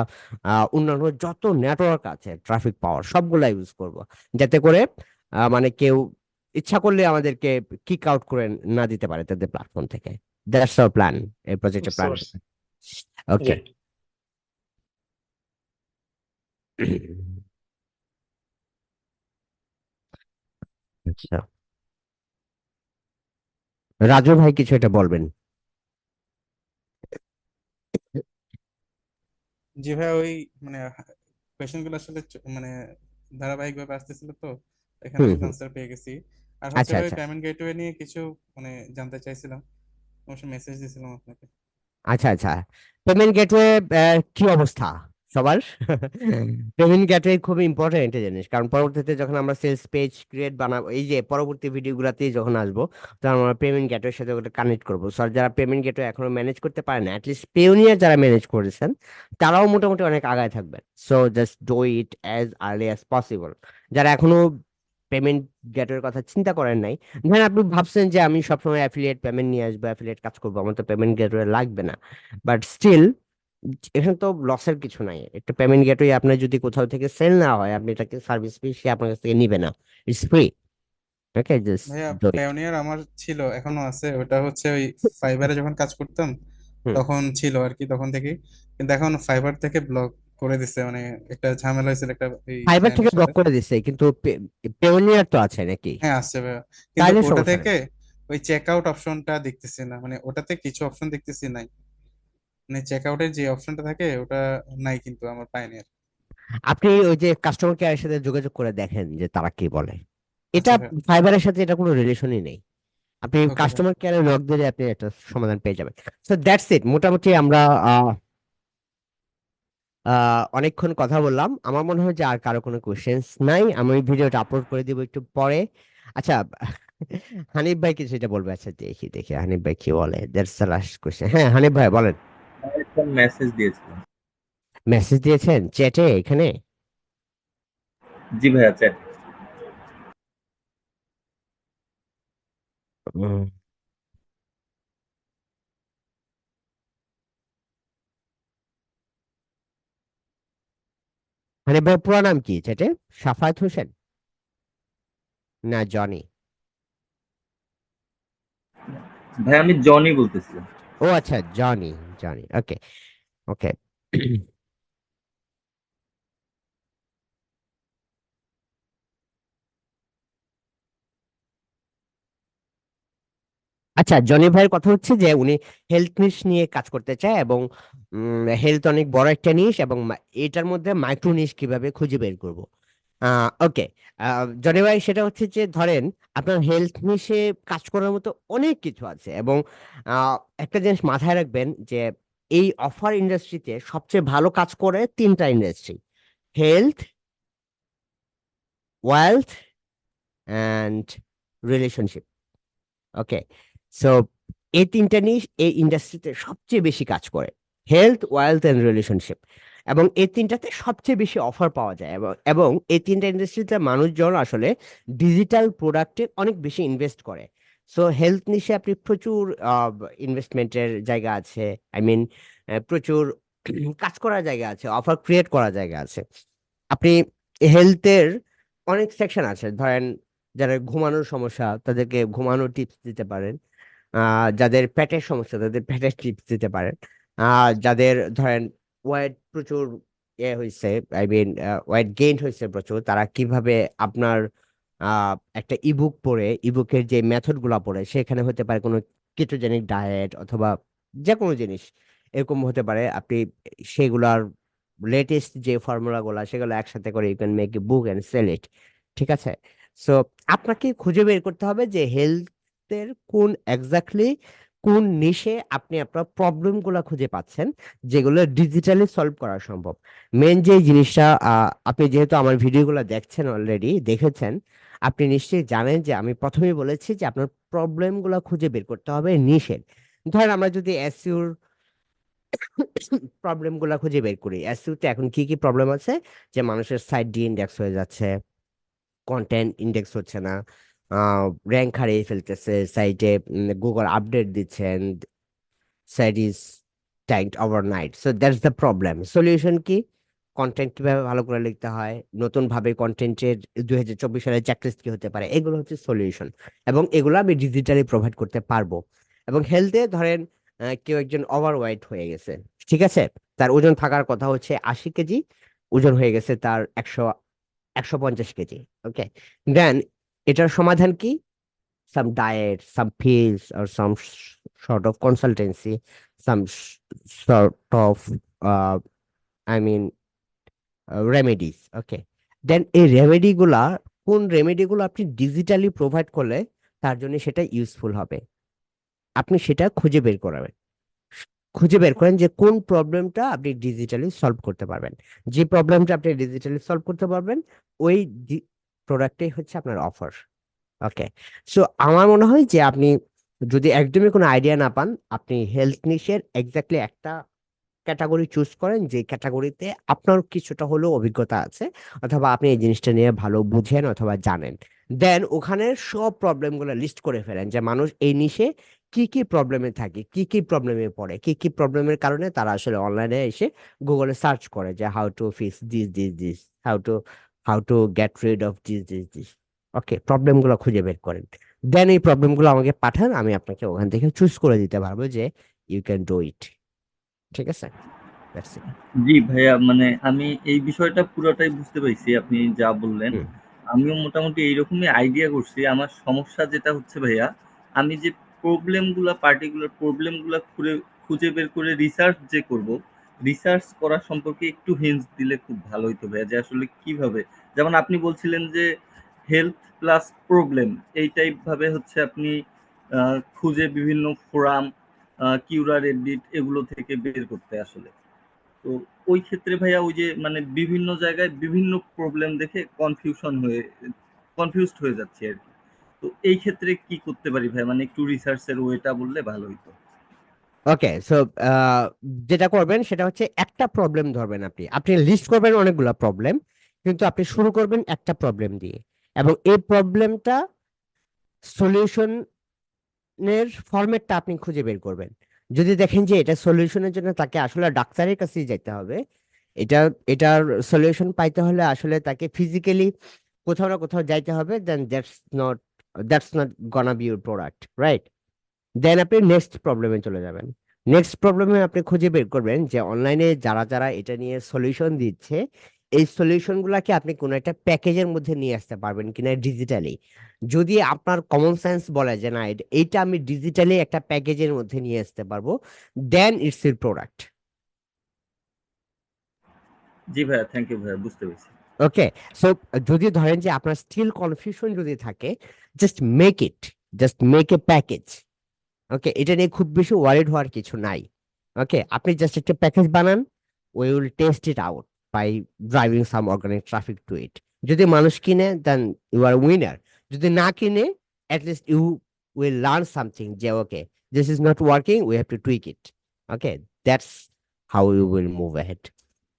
অন্যান্য যত নেটওয়ার্ক আছে ট্রাফিক পাওয়ার সবগুলা ইউজ করব, যাতে করে মানে কেউ ইচ্ছা করলে আমাদেরকে কিক আউট করে না দিতে পারে তাদের প্ল্যাটফর্ম থেকে। দ্যাটস আওয়ার প্ল্যান, এই প্রজেক্টের বুঝতে প্ল্যান। পারছি। জি ওকে। আচ্ছা, রাজু ভাই কিছু এটা বলবেন? জি ভাই, ওই মানে কোয়েশ্চেন গুলো আসলে মানে ধারাবাহিক ভাবে আসতেছিল তো, এখানে হুম আসলে হুম। আনসার পেয়ে গেছি। আর হচ্ছে আচ্ছা ভাই, আচ্ছা পেমেন্ট গেটওয়ে নিয়ে কিছু মানে জানতে চাইছিলাম, অবশ্য মেসেজ দিয়েছিলাম আপনাকে। আচ্ছা আচ্ছা। পেমেন্ট গেটওয়ে কি অবস্থা সবার? পেমেন্ট গেটওয়ে খুব ইম্পর্টেন্ট একটা জিনিস, কারণ পরবর্তীতে যখন আমরা সেলস পেজ ক্রিয়েট বানাবো, এই যে পরবর্তী ভিডিওগুলোতে যখন আসবো, তখন আমরা পেমেন্ট গেটওয়ের সাথে ওটা কানেক্ট করবো। সো যারা পেমেন্ট গেটওয়ে এখনো ম্যানেজ করতে পারে না, অ্যাটলিস্ট পেওনিয়ার যারা ম্যানেজ করেছেন তারাও মোটামুটি অনেক আগায় থাকবেন। So just do it as early as possible. যারা এখনো পেমেন্ট গেটওয়ের কথা চিন্তা করেন নাই, ধরেন আপনি ভাবছেন যে আমি সবসময় অ্যাফিলিয়েট পেমেন্ট নিয়ে আসবো, অ্যাফিলিয়েট কাজ করবো, আমার তো পেমেন্ট গেটওয়ে লাগবে না, বাট স্টিল এখানে তো লসের কিছু নাই। একটা পেমেন্ট গেটওয়ে আপনার যদি কোথাও থেকে সেল না হয়, আপনি এটাকে সার্ভিস ফি সে আপনার কাছ থেকে নিবে না, ইটস ফ্রি। ওকে, জাস্ট ভাইয়া, ডু ইট। পায়োনিয়ার আমার ছিল, এখনো আছে। ওটা হচ্ছে ওই ফাইবারে যখন কাজ করতাম হুম। তখন ছিল আর কি, তখন থেকে। কিন্তু এখন ফাইবার থেকে ব্লক করে দিছে, মানে একটা ঝামেলা হয়েছিল একটা এই ফাইবার থেকে ক্লায়েন্টের ব্লক সাথে। করে দিচ্ছে, কিন্তু পেওনিয়ার তো আছে নাকি? হ্যাঁ, আসছে ভাইয়া, কিন্তু তাইলে ওটা সমস্যা নেই। থেকে ওই চেক আউট অপশনটা দেখতেছি না, মানে ওটাতে কিছু অপশন দেখতেছি নাই, মানে চেক আউটের যে অপশনটা থাকে ওটা নাই, কিন্তু আমার পাইনি আর। আপনি ওই যে কাস্টমার কেয়ারের সাথে যোগাযোগ করে দেখেন যে তারা কি বলে। এটা আচ্ছা ভাই। ফাইবারের সাথে এটা কোনো রিলেশনই নেই। আপনি ওকে ভাই। কাস্টমার কেয়ারে নক দিলে আপনি একটা সমাধান পেয়ে যাবেন। সো দ্যাটস ইট। মোটামুটি আমরা অনেকক্ষণ কথা বললাম। আমার মনে হয় যে আর কারো কোনো কোশ্চেন্স নাই। আমি ওই ভিডিওটা আপলোড করে দিব একটু পরে। আচ্ছা, হানিফ ভাই কিছু এটা বলবে। আচ্ছা, দেখি দেখি হানিফ ভাই কি বলে। That's the last question. হ্যাঁ, হানিফ ভাই বলেন। একটা মেসেজ দিয়েছিলাম। মেসেজ দিয়েছেন চ্যাটে এখানে? জি ভাইয়া, চ্যাট। উম, হানিফ ভাই পুরো নাম কি চ্যাটে? সাফায়েত হোসেন না জনি? ভাই আমি জনি বলতেছিলাম। ও আচ্ছা, জনি। জনি, ওকে ওকে। আচ্ছা, জনি ভাইয়ের কথা হচ্ছে যে উনি হেলথ নিশ নিয়ে কাজ করতে চায়, এবং হেলথ অনেক বড় একটা নিশ, এবং এটার মধ্যে মাইক্রো নিশ কিভাবে খুঁজে বের করব। ওকে। জনি ভাই, সেটা হচ্ছে যে ধরেন আপনার হেলথ নিশে কাজ করার মতো অনেক কিছু আছে, এবং একটা জিনিস মাথায় রাখবেন যে এই অফার ইন্ডাস্ট্রিতে সবচেয়ে ভালো কাজ করে তিনটা industry: health, wealth, and relationship. Okay. So এই তিনটা নিয়ে এই ইন্ডাস্ট্রিতে সবচেয়ে বেশি কাজ করে: হেলথ, ওয়েলথ এন্ড রিলেশনশিপ। এবং এই তিনটাতে সবচেয়ে বেশি অফার পাওয়া যায়, এবং এবং এই তিনটা ইন্ডাস্ট্রিতে মানুষজন আসলে ডিজিটাল প্রোডাক্টে অনেক বেশি ইনভেস্ট করে। সো হেলথ নিশে আপনি প্রচুর ইনভেস্টমেন্টের জায়গা আছে। আই মিন, প্রচুর কাজ করার জায়গা আছে, অফার ক্রিয়েট করার জায়গা আছে। আপনি হেলথের অনেক সেকশন আছে। ধরেন যারা ঘুমানোর সমস্যা তাদেরকে ঘুমানোর টিপস দিতে পারেন। যাদের পেটের সমস্যা তাদের পেটের টিপস দিতে পারেন। যাদের ধরেন ওয়েট প্রচুর হয়েছে, আই মিন ওয়েট গেইন হয়েছে প্রচুর, তারা কিভাবে আপনার একটা ইবুক পড়ে, ইবুকের যে মেথড গুলা পড়ে, সেখানে হতে পারে কোনো কেটোজেনিক ডায়েট অথবা যে কোনো জিনিস এরকম হতে পারে। আপনি সেগুলার লেটেস্ট যে ফর্মুলা গুলা সেগুলো একসাথে করে you can make a book and sell it. ঠিক আছে? সো আপনাকে খুঁজে বের করতে হবে যে হেলথের কোন এক্স্যাক্টলি কোন নিশে আপনি আপনার প্রবলেম গুলা খুঁজে পাচ্ছেন, যেগুলো ডিজিটালি সলভ করা সম্ভব। মেন যে জিনিসটা, আপনি যেহেতু আমার ভিডিওগুলো দেখছেন, অলরেডি দেখেছেন, আপনি নিশ্চয়ই জানেন যে আমি প্রথমেই বলেছি যে আপনার প্রবলেম গুলা খুঁজে বের করতে হবে নিশের। ধরেন আমরা যদি এসইওর প্রবলেম গুলা খুঁজে বের করি, এসইও তে এখন কি কি প্রবলেম আছে, যে মানুষের সাইট ডি ইন্ডেক্স হয়ে যাচ্ছে, কন্টেন্ট ইন্ডেক্স হচ্ছে না, র্যাঙ্ক হারিয়ে ফেলতেছে সাইটে, গুগল আপডেট দিচ্ছেন, site is tagged overnight. So that's the problem. Solution কি? কন্টেন্ট কিভাবে ভালো করে লিখতে হয়, নতুন ভাবে কন্টেন্টের 2024 সালের চেকলিস্ট কি হতে পারে, এগুলো হচ্ছে সলিউশন। এবং এগুলো আমি ডিজিটালি প্রোভাইড করতে পারবো। এবং হেলথে ধরেন কেউ একজন ওভারওয়েট হয়ে গেছে, ঠিক আছে, তার ওজন থাকার কথা হচ্ছে 80 কেজি, ওজন হয়ে গেছে তার 150 কেজি। ওকে। দেন এটার সমাধান কি? some diet, some pills, or some sort of consultancy, some sort of, uh, I mean, remedies. Okay. Then এই রেমেডি গুলা, কোন রেমেডি গুলো আপনি ডিজিটালি প্রোভাইড করলে তার জন্য সেটা ইউজফুল হবে, আপনি সেটা খুঁজে বের করাবেন। খুঁজে বের করেন যে কোন প্রবলেমটা আপনি ডিজিটালি সলভ করতে পারবেন। যে প্রবলেমটা আপনি ডিজিটালি সলভ করতে পারবেন, ওই প্রোডাক্টটাই হচ্ছে আপনার অফার। ওকে। সো আমার মনে হয় যে আপনি যদি একদমই কোনো আইডিয়া না পান, আপনি হেলথ নিশের এক্স্যাক্টলি একটা ক্যাটাগরি চুজ করেন, যে ক্যাটাগরিতে আপনার কিছুটা হলেও অভিজ্ঞতা আছে, অথবা আপনি এই জিনিসটা নিয়ে ভালো বুঝেন অথবা জানেন। দেন ওখানে সব প্রবলেমগুলো লিস্ট করে ফেলেন, যে মানুষ এই নিশে কি কি প্রবলেমে থাকে, কি কি প্রবলেমে পড়ে, কি কি প্রবলেমের কারণে তারা আসলে অনলাইনে এসে গুগলে সার্চ করে যে how to fix this, how to get rid of this. Okay, প্রবলেমগুলো খুঁজে বের করেন। দেন এই প্রবলেমগুলো আমাকে পাঠান, আমি আপনাকে ওখান থেকে চুজ করে দিতে পারবো যে ইউ ক্যান ডু ইট। ঠিক আছে? That's it. জি ভাইয়া, মানে আমি এই বিষয়টা পুরোটাই বুঝতে পারছি আপনি যা বললেন। হুম। আমিও মোটামুটি এইরকমই আইডিয়া করছি। আমার সমস্যা যেটা হচ্ছে ভাইয়া, আমি যে পার্টিকুলার প্রবলেমগুলা খুঁজে বের করে রিসার্চ যে করব, রিসার্চ করা সম্পর্কে একটু হিন্টস দিলে খুব ভালো হতো ভাইয়া, যে আসলে কিভাবে, যেমন আপনি বলছিলেন যে হেলথ প্লাস প্রবলেম, এই টাইপ ভাবে হচ্ছে আপনি খুঁজে বিভিন্ন ফোরাম, কিউরা, রেডিট এগুলো থেকে বের করতে আসলে। তো ওই ক্ষেত্রে ভাইয়া ওই যে মানে বিভিন্ন জায়গায় বিভিন্ন প্রবলেম দেখে কনফিউজড হয়ে যাচ্ছে আর কি। তো এই ক্ষেত্রে কি করতে পারি ভাই, মানে একটু রিসার্চের ওয়েটা বললে ভালো হইতো। ওকে, সো যেটা করবেন সেটা হচ্ছে একটা প্রবলেম ধরবেন। আপনি আপনি লিস্ট করবেন অনেকগুলো প্রবলেম, কিন্তু আপনি শুরু করবেন একটা প্রবলেম দিয়ে, এবং এই প্রবলেমটা সলিউশনের ফরম্যাটটা আপনি খুঁজে বের করবেন। যদি দেখেন যে এটা সলিউশনের জন্য তাকে আসলে ডাক্তারের কাছেই যেতে হবে, এটা এটার সলিউশন পাইতে হলে আসলে তাকে ফিজিক্যালি কোথাও না কোথাও যাইতে হবে, then that's not gonna be your product, right? Then আপনি নেক্সট প্রবলেমে চলে যাবেন। নেক্সট প্রবলেমে আপনি খুঁজে বের করবেন যে অনলাইনে যারা যারা এটা নিয়ে সলিউশন দিচ্ছে, এই সলিউশনগুলোকে আপনি কোনো একটা প্যাকেজের মধ্যে নিয়ে আসতে পারবেন কিনা ডিজিটালি। যদি আপনার কমন সেন্স বলে যে না, এইটা আমি ডিজিটালি একটা প্যাকেজের মধ্যে নিয়ে আসতে পারবো, দেন ইটস ইউর প্রোডাক্ট। জি ভাইয়া, থ্যাংক ইউ ভাইয়া, বুঝতে পেরেছি। ওকে, সো যদি ধরেন যে আপনার স্টিল কনফিউশন যদি থাকে, just make it, just make a package. Okay, এটা নিয়ে খুব বেশি ওয়ারিড হওয়ার কিছু নাই। ওকে, আপনি জাস্ট একটা প্যাকেজ বানান, we will test it out by driving some organic traffic to it. যদি মানুষ কিনে, দেন ইউ আর উইনার। যদি না কিনে, at least you will learn something যে okay, this is not working, we have to tweak it. Okay, that's how you will move ahead.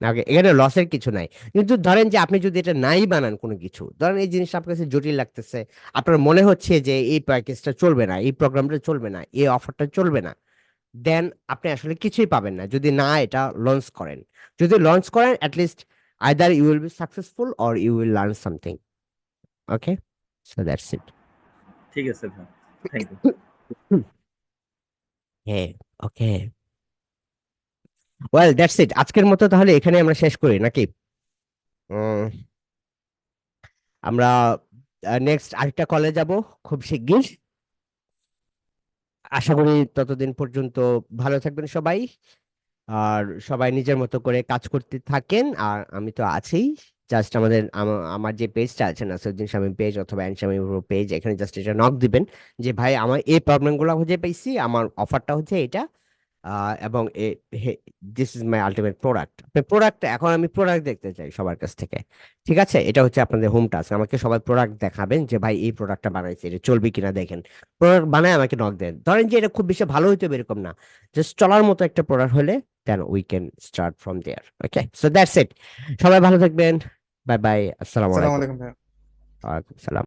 Okay, এখানে লসের কিছু নাই। কিন্তু ধরেন যে আপনি যদি এটা নাই বানান কোনো কিছু, ধরেন এই জিনিসটা আপনার কাছে জটিল লাগতেছে, আপনার মনে হচ্ছে যে এই প্যাকেজটা চলবে না, এই প্রোগ্রামটা চলবে না, এই অফারটা চলবে না, দেন আপনি আসলে কিছুই পাবেন না যদি না এটা লঞ্চ করেন। যদি লঞ্চ করেন, at least either you will be successful or you will learn something. Okay, so that's it. ঠিক আছে ভাই, থ্যাংক ইউ। হ্যাঁ, ওকে, ওয়েল দ্যাটস ইট। আজকের মতো তাহলে এখানে আমরা শেষ করি নাকি? উম, আমরা নেক্সট আরেকটা কলে যাব খুব শিগগির। আশা করি ততদিন পর্যন্ত ভালো থাকবেন সবাই, আর সবাই নিজের মতো করে কাজ করতে থাকেন। আর আমি তো আছি, জাস্ট আমার যে পেজটা আছে নাসিরউদ্দিন শামীম পেজ অথবা এন শামীম পেজ, এখানে জাস্ট এটা নক দিবেন যে ভাই আমার এই প্রবলেমগুলো খুঁজে পেয়েছি, আমার অফারটা হচ্ছে এটা, এবং this is my ultimate product. Product, এখন আমি প্রোডাক্ট দেখতে চাই সবার কাছ থেকে। ঠিক আছে, এটা হচ্ছে আপনাদের হোম টাস্ক, আমাকে সবাই প্রোডাক্ট দেখাবেন যে ভাই এই প্রোডাক্টটা বানাইছে, এটা চলবে কিনা দেখেন। প্রোডাক্ট বানায় আমাকে নক দেন। ধরেন যে এটা খুব বেশি ভালো হইতে হবে এরকম না, জাস্ট চলার মতো একটা প্রোডাক্ট হলে then we can start from there. Okay, so that's it. সবাই ভালো থাকবেন। বাই বাই, আসসালামু আসসালামু আলাইকুম। আলাইকুম ভাইয়া। ওয়ালাইকুম সালাম।